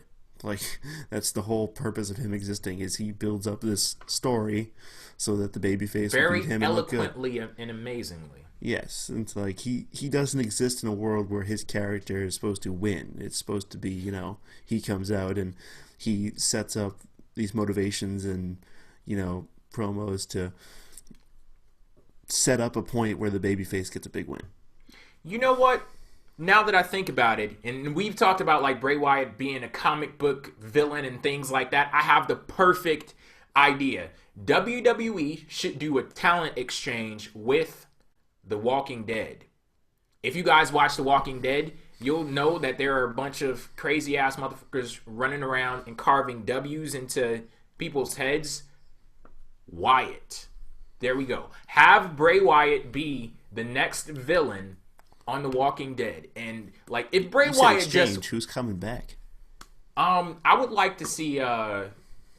Like, that's the whole purpose of him existing, is he builds up this story so that the babyface will beat him and look good. Very eloquently and amazingly. Yes, it's like he doesn't exist in a world where his character is supposed to win. It's supposed to be, you know, he comes out and he sets up these motivations and, you know, promos to set up a point where the babyface gets a big win. You know what? Now that I think about it, and we've talked about like Bray Wyatt being a comic book villain and things like that, I have the perfect idea. WWE should do a talent exchange with The Walking Dead. If you guys watch The Walking Dead, you'll know that there are a bunch of crazy ass motherfuckers running around and carving W's into people's heads. Wyatt. There we go. Have Bray Wyatt be the next villain on The Walking Dead. And like if Bray Wyatt just who's coming back? I would like to see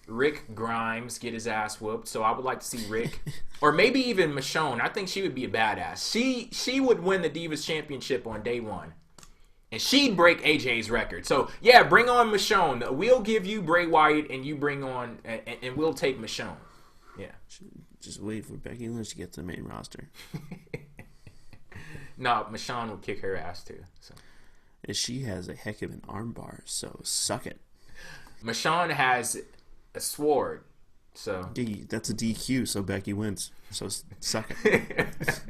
Rick Grimes get his ass whooped, so I would like to see Rick, or maybe even Michonne. I think she would be a badass. She would win the Divas Championship on day one, and she'd break AJ's record. So yeah, bring on Michonne. We'll give you Bray Wyatt, and you bring on, and we'll take Michonne. Yeah, just wait for Becky Lynch to get to the main roster. No, Michonne will kick her ass too. So. And she has a heck of an armbar, so suck it. Michonne has a sword, so that's a DQ, so Becky wins. So suck it.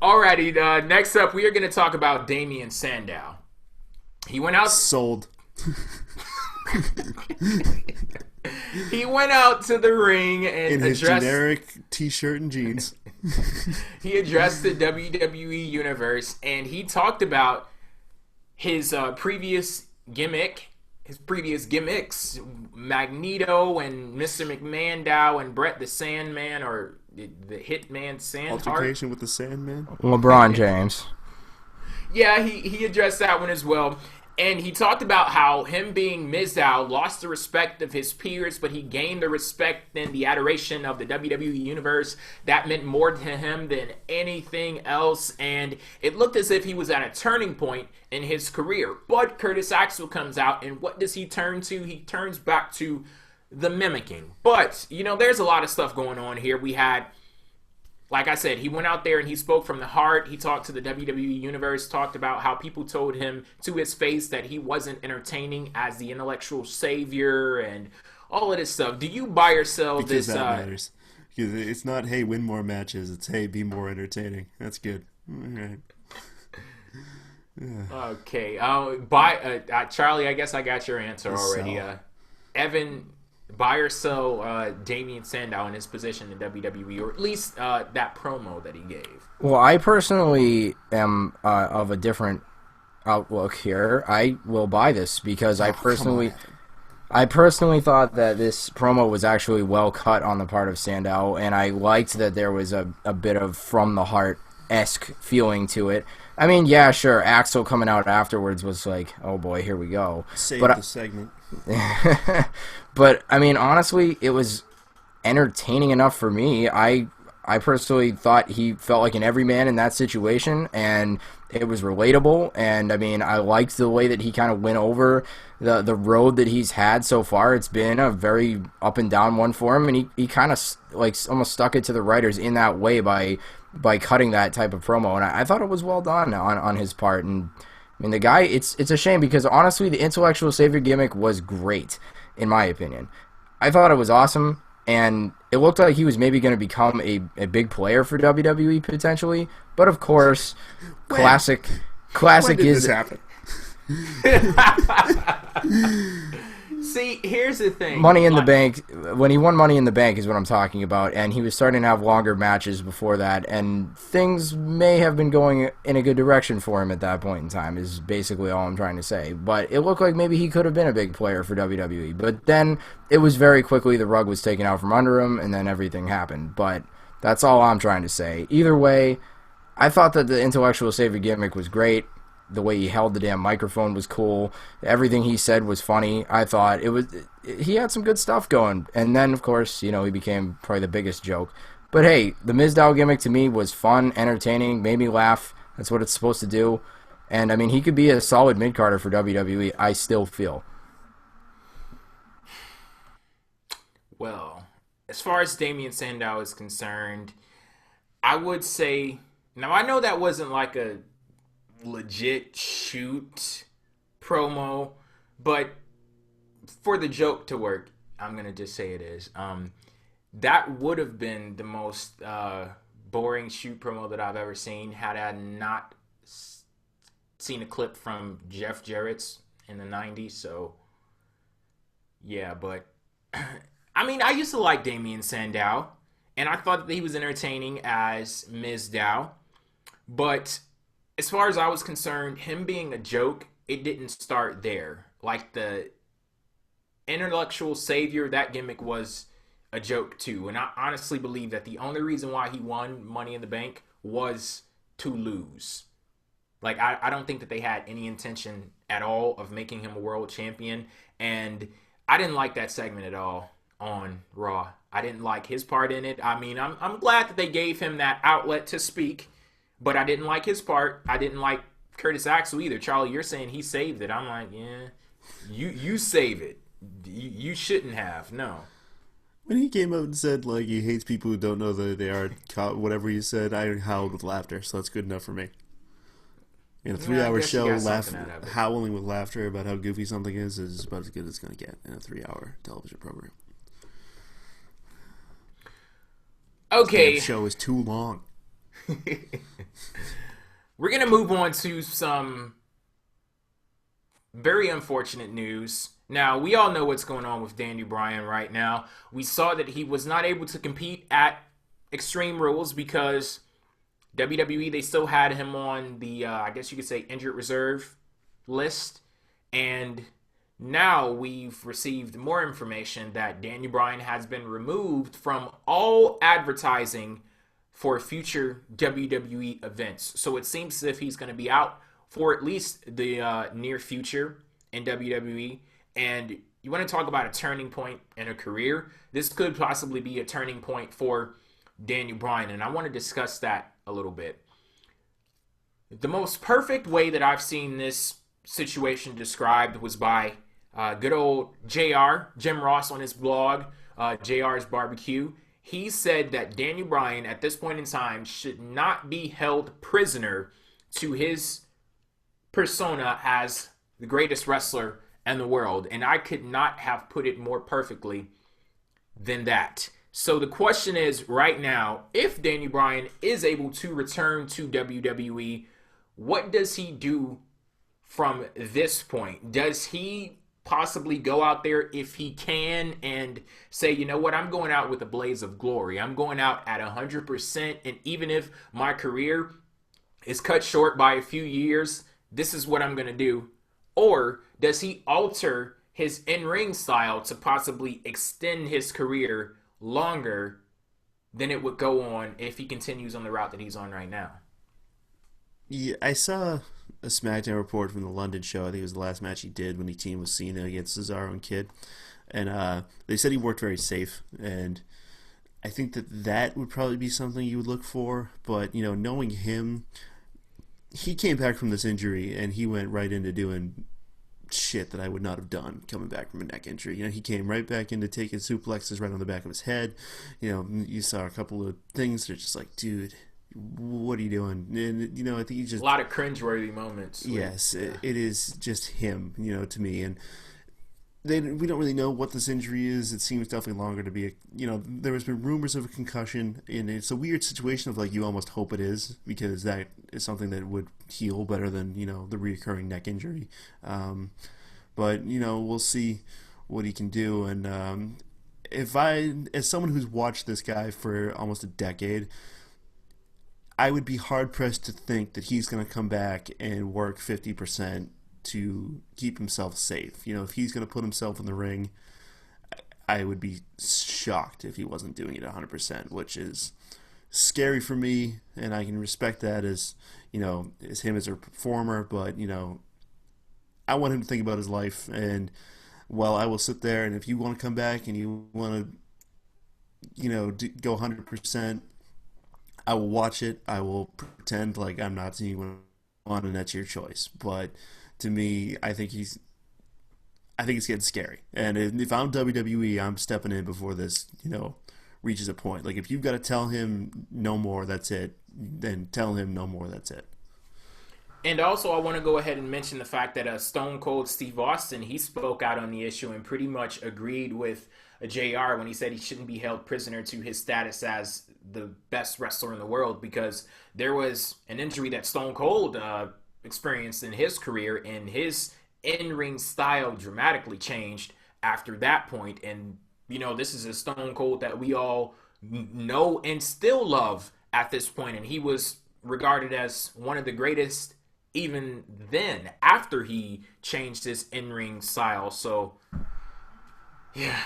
Alrighty, next up we are going to talk about Damien Sandow. He went out sold. He went out to the ring and in his generic t-shirt and jeans. he addressed the WWE Universe, and he talked about his previous gimmicks, Magneto and Mr. McMandow and Brett the Sandman, or the Hitman Sandheart. Altercation with the Sandman? LeBron James. Yeah, he addressed that one as well. And he talked about how him being Mizdow lost the respect of his peers, but he gained the respect and the adoration of the WWE Universe. That meant more to him than anything else. And it looked as if he was at a turning point in his career. But Curtis Axel comes out, and what does he turn to? He turns back to the mimicking. But, there's a lot of stuff going on here. We had, like I said, he went out there and he spoke from the heart. He talked to the WWE Universe, talked about how people told him to his face that he wasn't entertaining as the intellectual savior and all of this stuff. Do you buy or sell because this? That matters. Because it's not, hey, win more matches. It's, hey, be more entertaining. That's good. All right. Yeah. Okay. Charlie, I guess I got your answer already. Evan, buy or sell Damien Sandow in his position in WWE, or at least that promo that he gave? Well, I personally am of a different outlook here. I will buy this because I personally thought that this promo was actually well cut on the part of Sandow, and I liked that there was a bit of from the heart-esque feeling to it. I mean, yeah, sure, Axel coming out afterwards was like, oh boy, here we go. Save the segment. But, I mean, honestly, it was entertaining enough for me. I personally thought he felt like an everyman in that situation, and it was relatable, and, I mean, I liked the way that he kind of went over the road that he's had so far. It's been a very up-and-down one for him, and he kind of, like, almost stuck it to the writers in that way by cutting that type of promo, and I thought it was well done on his part, and I mean, the guy, it's a shame because, honestly, the intellectual savior gimmick was great, in my opinion. I thought it was awesome, and it looked like he was maybe going to become a big player for WWE, potentially, but of course, classic when did is... this happen? See, here's the thing. Money in the Bank, when he won Money in the Bank is what I'm talking about, and he was starting to have longer matches before that, and things may have been going in a good direction for him at that point in time, is basically all I'm trying to say. But it looked like maybe he could have been a big player for WWE, but then it was very quickly the rug was taken out from under him, and then everything happened. But that's all I'm trying to say. Either way, I thought that the intellectual savior gimmick was great. The way he held the damn microphone was cool. Everything he said was funny. I thought he had some good stuff going. And then, of course, he became probably the biggest joke. But hey, the Mizdow gimmick to me was fun, entertaining, made me laugh. That's what it's supposed to do. And, I mean, he could be a solid mid-carder for WWE, I still feel. Well, as far as Damien Sandow is concerned, I would say... Now, I know that wasn't like a legit shoot promo, but for the joke to work, I'm gonna just say it is. That would have been the most boring shoot promo that I've ever seen had I not seen a clip from Jeff Jarrett's in the 90s. So yeah, but I mean, I used to like Damien Sandow, and I thought that he was entertaining as Mizdow, but as far as I was concerned, him being a joke, it didn't start there. Like the intellectual savior, that gimmick was a joke too. And I honestly believe that the only reason why he won Money in the Bank was to lose. Like, I don't think that they had any intention at all of making him a world champion. And I didn't like that segment at all on Raw. I didn't like his part in it. I mean, I'm glad that they gave him that outlet to speak. But I didn't like his part. I didn't like Curtis Axel either. Charlie, you're saying he saved it. I'm like, yeah, you save it. You shouldn't have. No. When he came out and said, like, he hates people who don't know that they are, whatever he said, I howled with laughter, so that's good enough for me. In a 3-hour show, howling with laughter about how goofy something is about as good as it's going to get in a 3-hour television program. Okay. The show is too long. We're going to move on to some very unfortunate news. Now, we all know what's going on with Bryan right now. We saw that he was not able to compete at Extreme Rules because WWE, they still had him on the, I guess you could say, injured reserve list. And now we've received more information that Daniel Bryan has been removed from all advertising for future WWE events. So it seems as if he's going to be out for at least the near future in WWE. And you want to talk about a turning point in a career? This could possibly be a turning point for Daniel Bryan, and I want to discuss that a little bit. The most perfect way that I've seen this situation described was by good old JR, Jim Ross, on his blog, JR's Barbecue. He said that Daniel Bryan at this point in time should not be held prisoner to his persona as the greatest wrestler in the world. And I could not have put it more perfectly than that. So the question is right now, if Daniel Bryan is able to return to WWE, what does he do from this point? Does he possibly go out there if he can and say, you know what, I'm going out with a blaze of glory. I'm going out at 100%. And even if my career is cut short by a few years, this is what I'm going to do. Or does he alter his in-ring style to possibly extend his career longer than it would go on if he continues on the route that he's on right now? Yeah, I saw a SmackDown report from the London show. I think it was the last match he did when he teamed with Cena against Cesaro and Kidd. And they said he worked very safe. And I think that would probably be something you would look for. But, you know, knowing him, he came back from this injury and he went right into doing shit that I would not have done coming back from a neck injury. You know, he came right back into taking suplexes right on the back of his head. You know, you saw a couple of things that are just like, dude, what are you doing? And, you know, I think he just... A lot of cringeworthy moments. Yes, it is just him, you know, to me. And we don't really know what this injury is. It seems definitely longer to be, you know, there has been rumors of a concussion, and it's a weird situation of, like, you almost hope it is, because that is something that would heal better than, you know, the recurring neck injury. But, you know, we'll see what he can do. And as someone who's watched this guy for almost a decade, I would be hard-pressed to think that he's going to come back and work 50% to keep himself safe. You know, if he's going to put himself in the ring, I would be shocked if he wasn't doing it 100%, which is scary for me, and I can respect that as, you know, as him as a performer, but, you know, I want him to think about his life, and, well, I will sit there, and if you want to come back and you want to, you know, go 100%, I will watch it. I will pretend like I'm not seeing what I want, and that's your choice. But to me, I think it's getting scary. And if I'm WWE, I'm stepping in before this, you know, reaches a point. Like, if you've got to tell him no more, that's it, then tell him no more, that's it. And also, I want to go ahead and mention the fact that Stone Cold Steve Austin, he spoke out on the issue and pretty much agreed with JR when he said he shouldn't be held prisoner to his status as the best wrestler in the world, because there was an injury that Stone Cold experienced in his career, and his in-ring style dramatically changed after that point. And, you know, this is a Stone Cold that we all know and still love at this point, and he was regarded as one of the greatest even then, after he changed his in-ring style. So, yeah.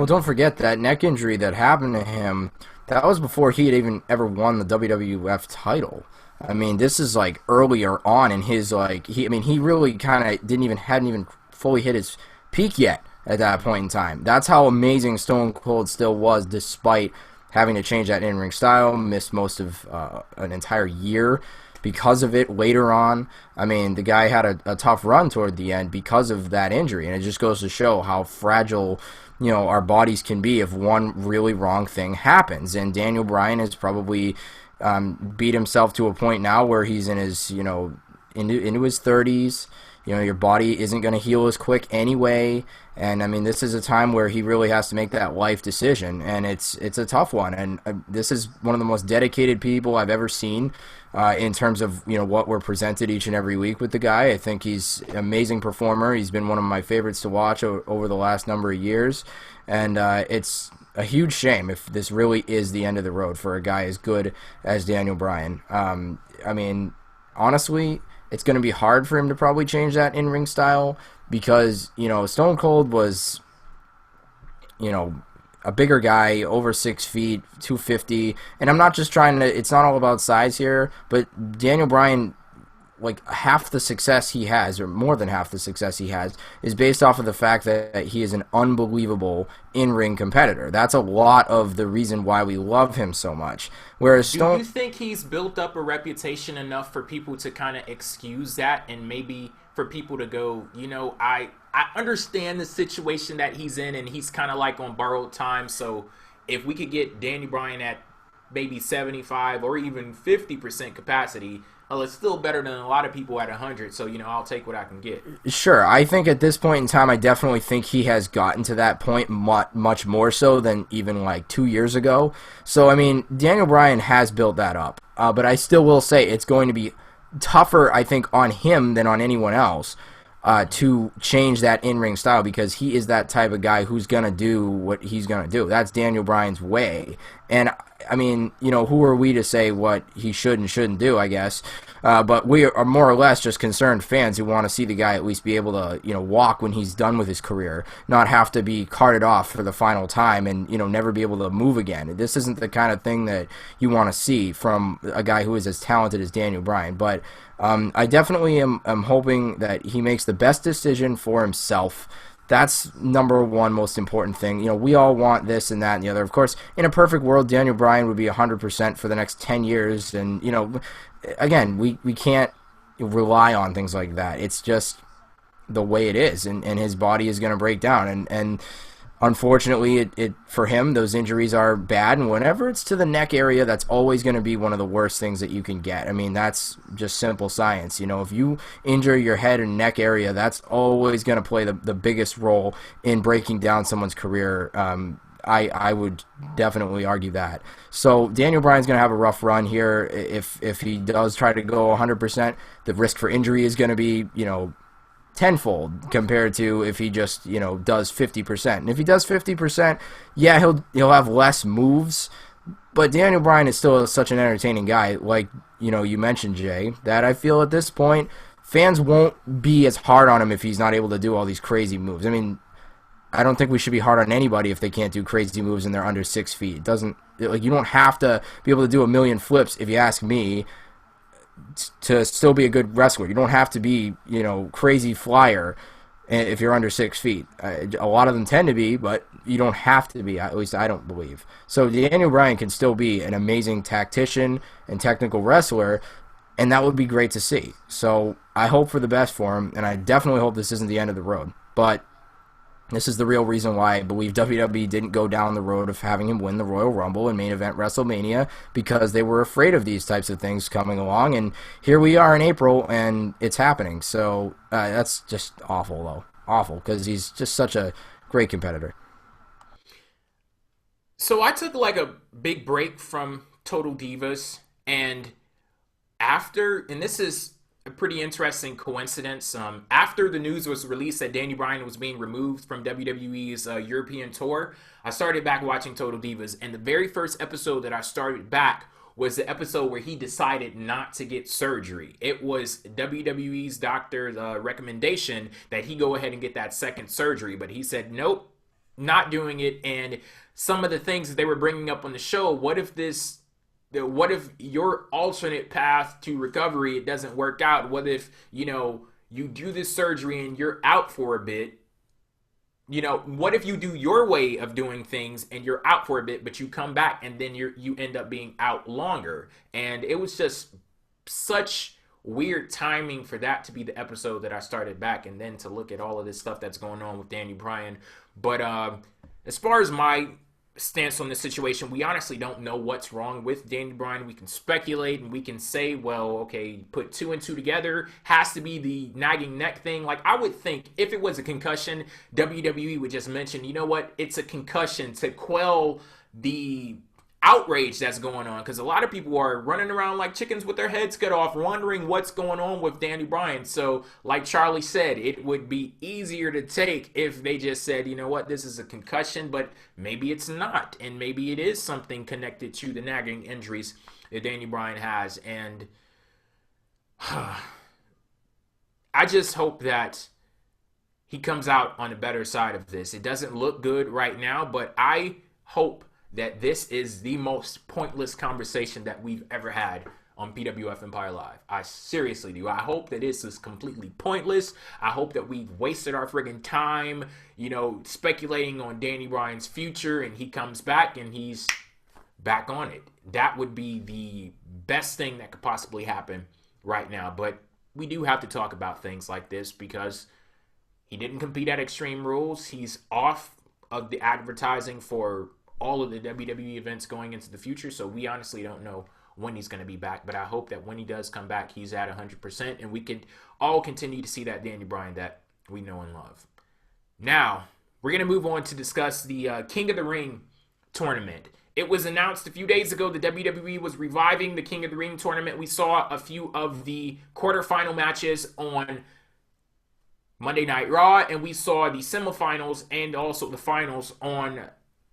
Don't forget that neck injury that happened to him, that was before he had even ever won the WWF title. I mean, this is like earlier on in his, like, he really kind of hadn't even fully hit his peak yet at that point in time. That's how amazing Stone Cold still was, despite having to change that in-ring style, missed most of an entire year because of it later on. I mean, the guy had a tough run toward the end because of that injury, and it just goes to show how fragile, you know, our bodies can be if one really wrong thing happens. And Daniel Bryan has probably beat himself to a point now where he's in his, you know, into his 30s. You know, your body isn't going to heal as quick anyway. And, I mean, this is a time where he really has to make that life decision. And it's a tough one. And this is one of the most dedicated people I've ever seen in terms of, what we're presented each and every week with the guy. I think he's an amazing performer. He's been one of my favorites to watch over the last number of years, and it's a huge shame if this really is the end of the road for a guy as good as Daniel Bryan. I mean, honestly, it's going to be hard for him to probably change that in-ring style because, Stone Cold was, a bigger guy, over 6 feet, 250, and I'm not just it's not all about size here, but Daniel Bryan, like half the success he has, or more than half the success he has, is based off of the fact that he is an unbelievable in-ring competitor. That's a lot of the reason why we love him so much. Whereas do you think he's built up a reputation enough for people to kind of excuse that, and maybe for people to go, I understand the situation that he's in, and he's kind of like on borrowed time, so if we could get Daniel Bryan at maybe 75 or even 50% capacity, well, it's still better than a lot of people at 100, so, I'll take what I can get. Sure, I think at this point in time, I definitely think he has gotten to that point much more so than even like 2 years ago. So, I mean, Daniel Bryan has built that up, but I still will say it's going to be tougher, I think, on him than on anyone else to change that in-ring style, because he is that type of guy who's going to do what he's going to do. That's Daniel Bryan's way. And, I mean, who are we to say what he should and shouldn't do, I guess. But we are more or less just concerned fans who want to see the guy at least be able to, walk when he's done with his career, not have to be carted off for the final time and, never be able to move again. This isn't the kind of thing that you want to see from a guy who is as talented as Daniel Bryan. But I definitely am hoping that he makes the best decision for himself. That's number one most important thing. We all want this and that and the other. Of course, in a perfect world, Daniel Bryan would be 100% for the next 10 years. And, again, we can't rely on things like that. It's just the way it is. And his body is going to break down. And unfortunately, it for him, those injuries are bad. And whenever it's to the neck area, that's always going to be one of the worst things that you can get. I mean, that's just simple science. If you injure your head and neck area, that's always going to play the biggest role in breaking down someone's career. I would definitely argue that. So Daniel Bryan's going to have a rough run here. If he does try to go 100%, the risk for injury is going to be, tenfold compared to if he just does 50%. And if he does 50%, yeah, he'll have less moves, but Daniel Bryan is still such an entertaining guy, like you mentioned, Jay, that I feel at this point fans won't be as hard on him if he's not able to do all these crazy moves. I mean, I don't think we should be hard on anybody if they can't do crazy moves and they're under 6 feet. It doesn't, you don't have to be able to do a million flips, if you ask me, to still be a good wrestler. You don't have to be, crazy flyer if you're under 6 feet. A lot of them tend to be, but you don't have to be, at least I don't believe. So Daniel Bryan can still be an amazing tactician and technical wrestler, and that would be great to see. So I hope for the best for him, and I definitely hope this isn't the end of the road. But this is the real reason why I believe WWE didn't go down the road of having him win the Royal Rumble and main event WrestleMania, because they were afraid of these types of things coming along. And here we are in April, and it's happening. So that's just awful, though. Awful, because he's just such a great competitor. So I took like a big break from Total Divas, and this is a pretty interesting coincidence. After the news was released that Daniel Bryan was being removed from WWE's European tour, I started back watching Total Divas, and the very first episode that I started back was the episode where he decided not to get surgery. It was WWE's doctor's recommendation that he go ahead and get that second surgery, but he said, nope, not doing it. And some of the things that they were bringing up on the show, what if your alternate path to recovery, it doesn't work out? What if, you do this surgery and you're out for a bit? What if you do your way of doing things and you're out for a bit, but you come back and then you end up being out longer? And it was just such weird timing for that to be the episode that I started back, and then to look at all of this stuff that's going on with Daniel Bryan. But as far as my stance on this situation, we honestly don't know what's wrong with Daniel Bryan. We can speculate and we can say, well, okay, put two and two together, has to be the nagging neck thing. Like, I would think if it was a concussion, WWE would just mention, you know what, it's a concussion, to quell the outrage that's going on, because a lot of people are running around like chickens with their heads cut off, wondering what's going on with Danny Bryan. So like Charlie said, it would be easier to take if they just said, you know what, this is a concussion, but maybe it's not, and maybe it is something connected to the nagging injuries that Danny Bryan has. And I just hope that he comes out on the better side of this. It doesn't look good right now, but I hope that this is the most pointless conversation that we've ever had on PWF Empire Live. I seriously do. I hope that this is completely pointless. I hope that we've wasted our friggin' time, speculating on Danny Bryan's future, and he comes back and he's back on it. That would be the best thing that could possibly happen right now. But we do have to talk about things like this because he didn't compete at Extreme Rules. He's off of the advertising for all of the WWE events going into the future, so we honestly don't know when he's going to be back. But I hope that when he does come back, he's at 100%, and we can all continue to see that Danny Bryan that we know and love. Now, we're going to move on to discuss the King of the Ring tournament. It was announced a few days ago the WWE was reviving the King of the Ring tournament. We saw a few of the quarterfinal matches on Monday Night Raw, and we saw the semifinals and also the finals on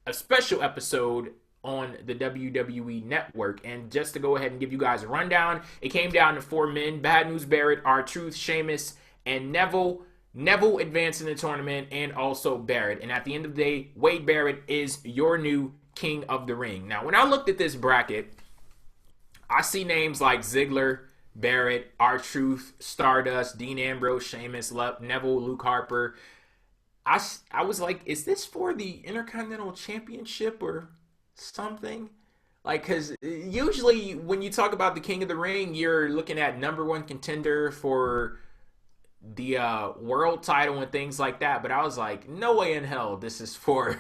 a special episode on the WWE Network. And just to go ahead and give you guys a rundown, it came down to 4 men: Bad News Barrett, R-Truth, Sheamus, and Neville. Neville advanced in the tournament, and also Barrett. And at the end of the day, Wade Barrett is your new King of the Ring. Now, when I looked at this bracket, I see names like Ziggler, Barrett, R-Truth, Stardust, Dean Ambrose, Sheamus, Neville, Luke Harper. I was like, is this for the Intercontinental Championship or something? Like, because usually when you talk about the King of the Ring, you're looking at number one contender for the world title and things like that. But I was like, no way in hell this is for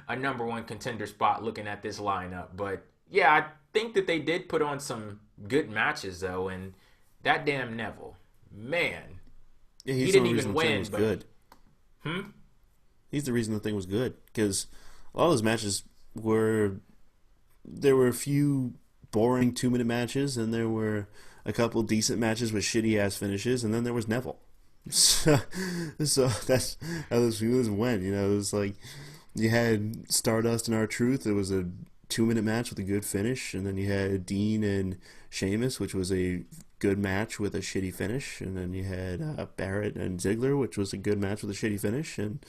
a number one contender spot looking at this lineup. But yeah, I think that they did put on some good matches, though. And that damn Neville, man, yeah, he didn't even win. Was good. He's the reason the thing was good, because a lot of those matches there were a few boring 2-minute matches, and there were a couple decent matches with shitty ass finishes, and then there was Neville. So that's how those few went. It was like you had Stardust and R-Truth. It was a 2-minute match with a good finish, and then you had Dean and Sheamus, which was a good match with a shitty finish, and then you had Barrett and Ziggler, which was a good match with a shitty finish, and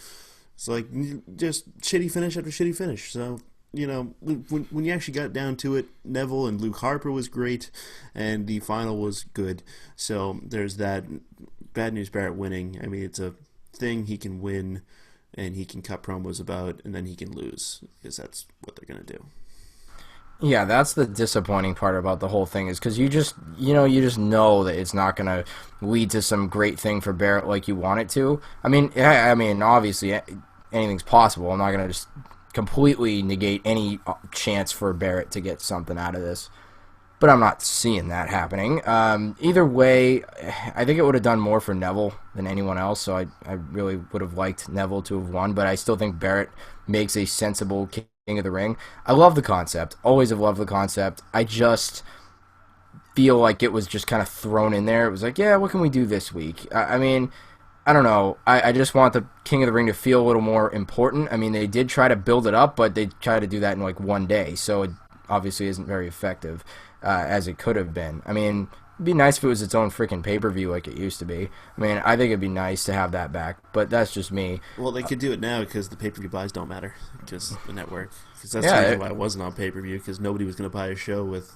it's like just shitty finish after shitty finish. So, when you actually got down to it, Neville and Luke Harper was great, and the final was good. So there's that. Bad News Barrett winning. I mean, it's a thing he can win, and he can cut promos about, and then he can lose, because that's what they're going to do. Yeah, that's the disappointing part about the whole thing, is because you just know that it's not going to lead to some great thing for Barrett like you want it to. I mean, obviously anything's possible. I'm not going to just completely negate any chance for Barrett to get something out of this, but I'm not seeing that happening. Either way, I think it would have done more for Neville than anyone else, so I really would have liked Neville to have won, but I still think Barrett makes a sensible King of the Ring. I love the concept. Always have loved the concept. I just feel like it was just kind of thrown in there. It was like, yeah, what can we do this week? I mean, I don't know. I just want the King of the Ring to feel a little more important. I mean, they did try to build it up, but they tried to do that in like one day, so it obviously isn't very effective as it could have been. I mean, it'd be nice if it was its own freaking pay-per-view like it used to be. I mean, I think it'd be nice to have that back, but that's just me. Well, they could do it now because the pay-per-view buys don't matter, because the network. Because that's the reason why it wasn't on pay-per-view, because nobody was going to buy a show with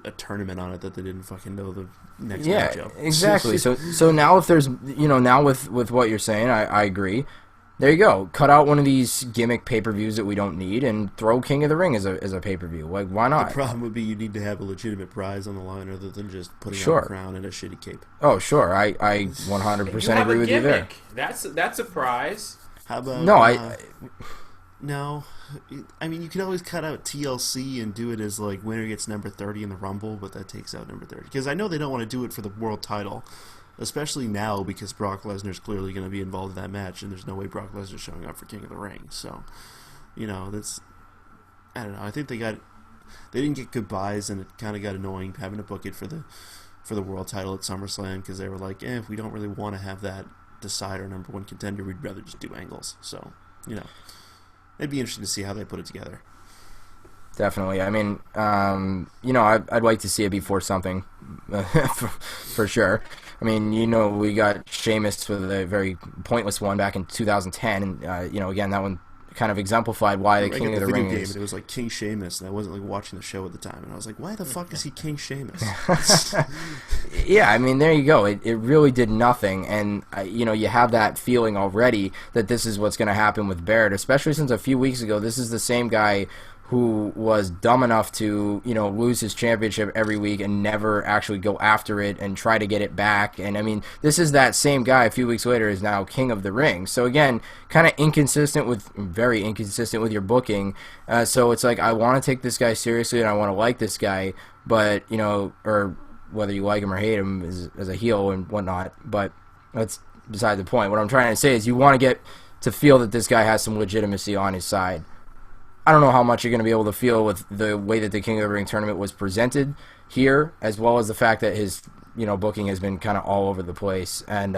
a tournament on it that they didn't fucking know the next matchup. Yeah, exactly. So now if there's, now with what you're saying, I agree. There you go. Cut out one of these gimmick pay-per-views that we don't need and throw King of the Ring as a pay-per-view. Like, why not? The problem would be you need to have a legitimate prize on the line rather than just putting out a crown and a shitty cape. Oh, sure. I 100% agree with you there. That's a prize. How about... No, No. I mean, you can always cut out TLC and do it as, like, winner gets number 30 in the Rumble, but that takes out number 30. Because I know they don't want to do it for the world title, especially now because Brock Lesnar's clearly going to be involved in that match, and there's no way Brock Lesnar's showing up for King of the Ring. So, that's... I don't know. I think they got they didn't get goodbyes, and it kind of got annoying having to book it for the world title at SummerSlam, because they were like, if we don't really want to have that decide our number one contender, we'd rather just do angles. So, it'd be interesting to see how they put it together. Definitely. I mean, I'd like to see it before something, for sure. I mean, we got Sheamus with a very pointless one back in 2010, and, again, that one kind of exemplified why the King of the Ring is... It was like King Sheamus, and I wasn't like watching the show at the time, and I was like, why the fuck is he King Sheamus? Yeah, I mean, there you go. It really did nothing, and you have that feeling already that this is what's going to happen with Barrett, especially since a few weeks ago this is the same guy who was dumb enough to, lose his championship every week and never actually go after it and try to get it back. And, I mean, this is that same guy a few weeks later is now King of the Ring. So, again, kind of very inconsistent with your booking. So it's like, I want to take this guy seriously and I want to like this guy, but, or whether you like him or hate him as a heel and whatnot, but that's beside the point. What I'm trying to say is you want to get to feel that this guy has some legitimacy on his side. I don't know how much you're going to be able to feel with the way that the King of the Ring tournament was presented here, as well as the fact that his, booking has been kind of all over the place. And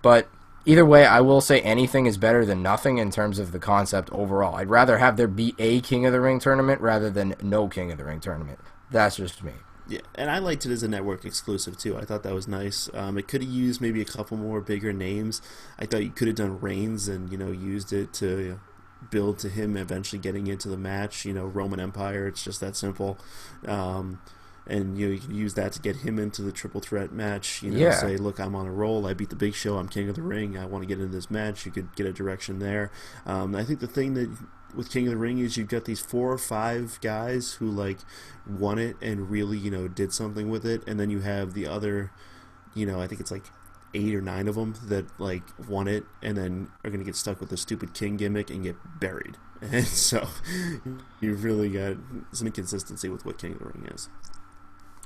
but either way, I will say anything is better than nothing in terms of the concept overall. I'd rather have there be a King of the Ring tournament rather than no King of the Ring tournament. That's just me. Yeah, and I liked it as a network exclusive too. I thought that was nice. It could have used maybe a couple more bigger names. I thought you could have done Reigns and used it to build to him eventually getting into the match. Roman Empire. It's just that simple. And you can use that to get him into the triple threat match. Say, look, I'm on a roll. I beat the Big Show. I'm King of the Ring. I want to get into this match. You could get a direction there. I think the thing that with King of the Ring is you've got these 4 or 5 guys who won it and really did something with it, and then you have the other, I think it's 8 or 9 of them that won it and then are going to get stuck with the stupid King gimmick and get buried. And so you've really got some inconsistency with what King of the Ring is.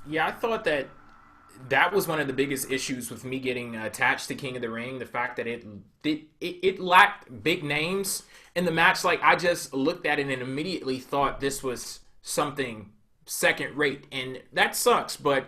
Yeah, I thought that was one of the biggest issues with me getting attached to King of the Ring. The fact that it lacked big names in the match. I just looked at it and immediately thought this was something second rate, and that sucks. But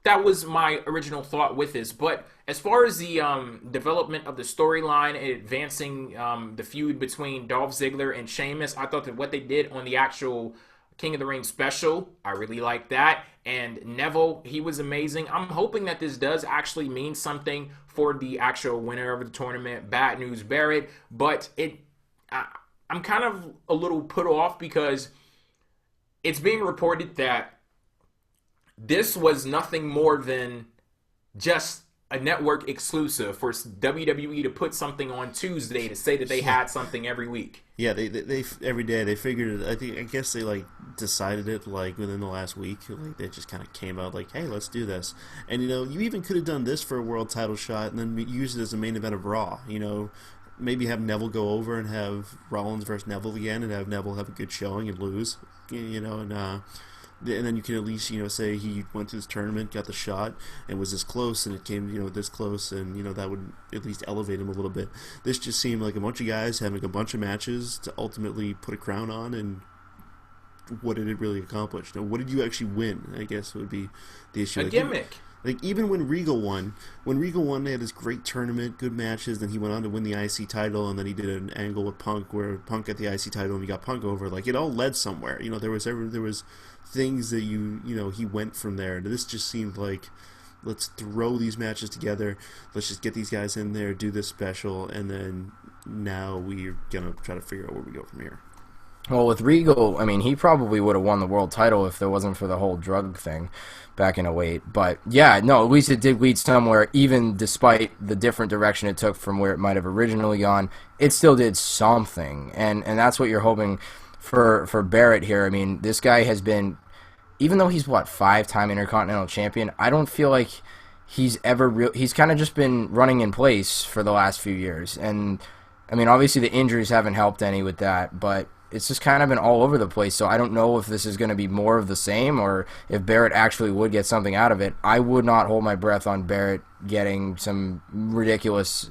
that was my original thought with this. But as far as the development of the storyline and advancing the feud between Dolph Ziggler and Sheamus, I thought that what they did on the actual King of the Ring special, I really liked that. And Neville, he was amazing. I'm hoping that this does actually mean something for the actual winner of the tournament, Bad News Barrett. But I'm kind of a little put off because it's being reported that this was nothing more than just a network exclusive for WWE to put something on Tuesday to say that they had something every week. Yeah, they every day they figured it. I guess they decided it within the last week. They just kind of came out hey, let's do this. And you even could have done this for a world title shot and then use it as a main event of Raw. Maybe have Neville go over and have Rollins versus Neville again, and have Neville have a good showing and lose. And then you can at least, say he went to this tournament, got the shot, and was this close, and it came, this close, and, that would at least elevate him a little bit. This just seemed like a bunch of guys having a bunch of matches to ultimately put a crown on, and what did it really accomplish? Now, what did you actually win, I guess would be the issue. A gimmick. Even when Regal won, they had this great tournament, good matches, then he went on to win the IC title, and then he did an angle with Punk where Punk got the IC title and he got Punk over. It all led somewhere. There was things that he went from there. And this just seemed let's throw these matches together, let's just get these guys in there, do this special, and then now we're going to try to figure out where we go from here. Well, with Regal, he probably would have won the world title if there wasn't for the whole drug thing back in 2008. But, yeah, no, at least it did lead somewhere, even despite the different direction it took from where it might have originally gone. It still did something, and that's what you're hoping for Barrett here. This guy has been, even though he's, 5-time Intercontinental Champion, I don't feel like he's ever he's kind of just been running in place for the last few years. And, obviously the injuries haven't helped any with that, but it's just kind of been all over the place, so I don't know if this is going to be more of the same or if Barrett actually would get something out of it. I would not hold my breath on Barrett getting some ridiculous,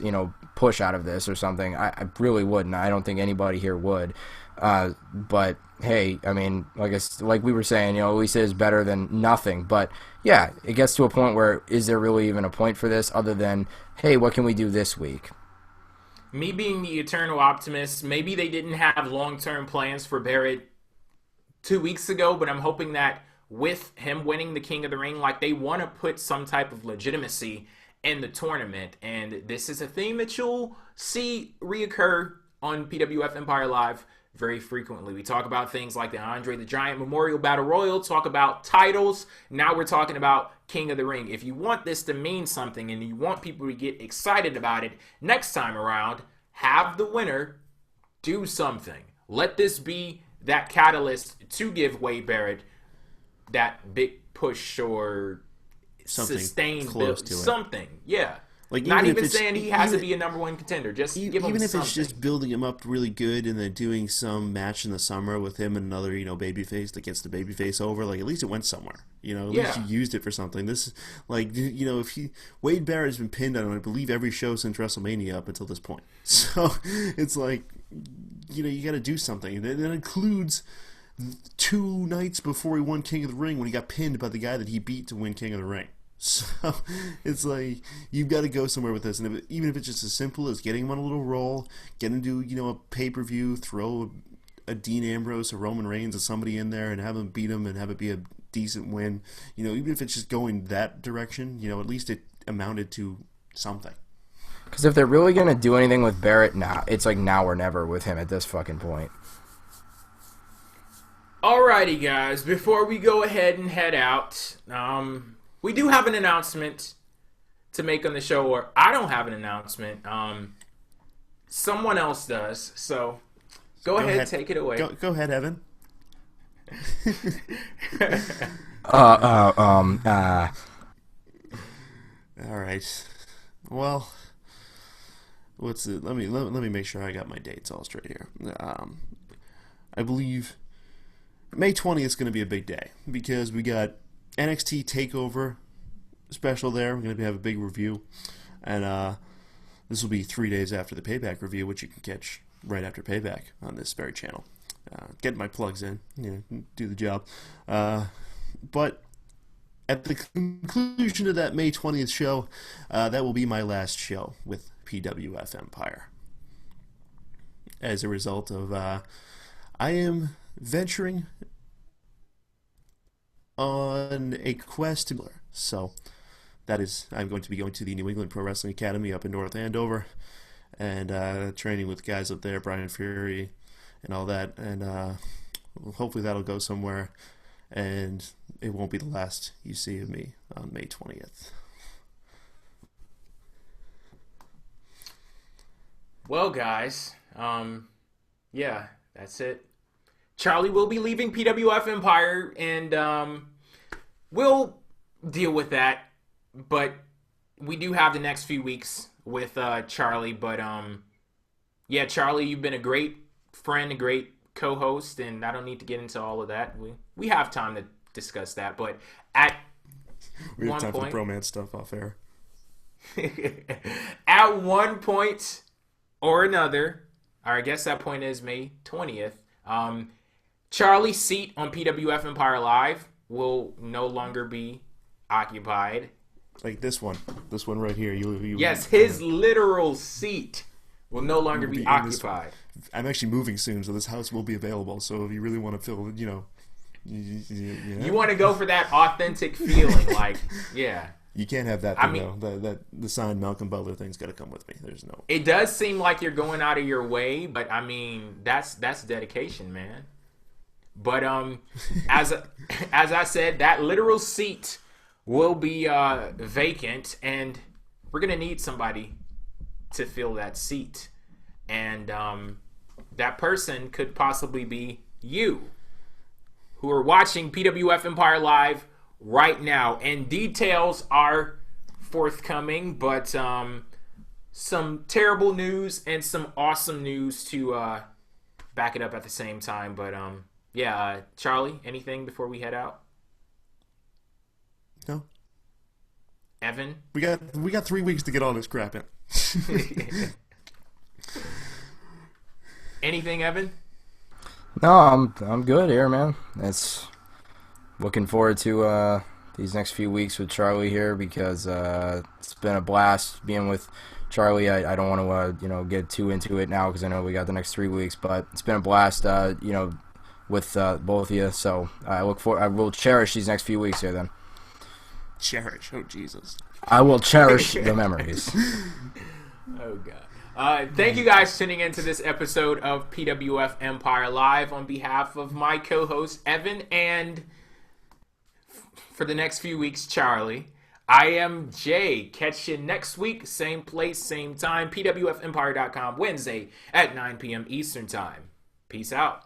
push out of this or something. I really wouldn't. I don't think anybody here would. But hey, I mean, like we were saying, at least it is better than nothing. But yeah, it gets to a point where is there really even a point for this other than, hey, what can we do this week? Me being the eternal optimist, maybe they didn't have long-term plans for Barrett 2 weeks ago, but I'm hoping that with him winning the King of the Ring, like, they want to put some type of legitimacy in the tournament. And this is a theme that you'll see reoccur on PWF Empire Live very frequently. We talk about things like the Andre the Giant Memorial Battle Royal, talk about titles. Now we're talking about King of the Ring. If you want this to mean something and you want people to get excited about it next time around, have the winner do something. Let this be that catalyst to give Wade Barrett that big push or something sustained close build. to it. Something, yeah. Like, not even saying he has to be a number one contender. Just give him even if something. it's just building him up really good and then doing some match in the summer with him and another, babyface that gets the babyface over. Like, at least it went somewhere. At least you used it for something. This, like, if Wade Barrett has been pinned on, I believe, every show since WrestleMania up until this point. So it's like, you got to do something, and that includes 2 nights before he won King of the Ring when he got pinned by the guy that he beat to win King of the Ring. So it's like, you've got to go somewhere with this. And even if it's just as simple as getting him on a little roll, get him to, a pay-per-view, throw a Dean Ambrose or Roman Reigns or somebody in there and have him beat him and have it be a decent win. Even if it's just going that direction, at least it amounted to something. Because if they're really going to do anything with Barrett now, it's like now or never with him at this fucking point. Alrighty, guys. Before we go ahead and head out, we do have an announcement to make on the show, or I don't have an announcement. Someone else does. So go ahead, take it away. Go ahead, Evan. All right. Well, what's it? Let me make sure I got my dates all straight here. I believe May 20th is going to be a big day because we got NXT TakeOver special there. We're going to have a big review, and this will be 3 days after the Payback review, which you can catch right after Payback on this very channel. Get my plugs in, do the job. But at the conclusion of that May 20th show, that will be my last show with PWF Empire. As a result of, I am venturing on a quest to Miller. So that is, I'm going to be going to the New England Pro Wrestling Academy up in North Andover and training with guys up there, Brian Fury and all that, and hopefully that'll go somewhere and it won't be the last you see of me on May 20th. Well, guys, yeah, that's it. Charlie will be leaving PWF Empire, and we'll deal with that. But we do have the next few weeks with Charlie. But yeah, Charlie, you've been a great friend, a great co-host, and I don't need to get into all of that. We have time to discuss that. But at we have one time point, for the bromance stuff off air. At one point or another, or I guess that point is May 20th. Charlie's seat on PWF Empire Live will no longer be occupied. Like this one right here. Yes, his literal seat will no longer be occupied. I'm actually moving soon, so this house will be available. So if you really want to feel, you want to go for that authentic feeling, like, yeah. You can't have that thing, though. The signed Malcolm Butler thing's got to come with me. There's no. It does seem like you're going out of your way, but I mean, that's dedication, man. But as I said, that literal seat will be vacant, and we're gonna need somebody to fill that seat, and that person could possibly be you, who are watching PWF Empire Live right now. And details are forthcoming, but some terrible news and some awesome news to back it up at the same time. But yeah, Charlie, anything before we head out? No. Evan? We got 3 weeks to get all this crap in. Anything, Evan? No, I'm good here, man. It's looking forward to these next few weeks with Charlie here because it's been a blast being with Charlie. I don't want to get too into it now because I know we got the next 3 weeks, but it's been a blast with both of you. So I will cherish these next few weeks here. Then Cherish. Oh Jesus. I will cherish the memories. Oh God. Thank you guys for tuning into this episode of PWF Empire Live. On behalf of my co-host Evan and for the next few weeks Charlie, I am Jay. Catch you next week, same place, same time. PWFempire.com, Wednesday at 9 p.m. Eastern Time. Peace out.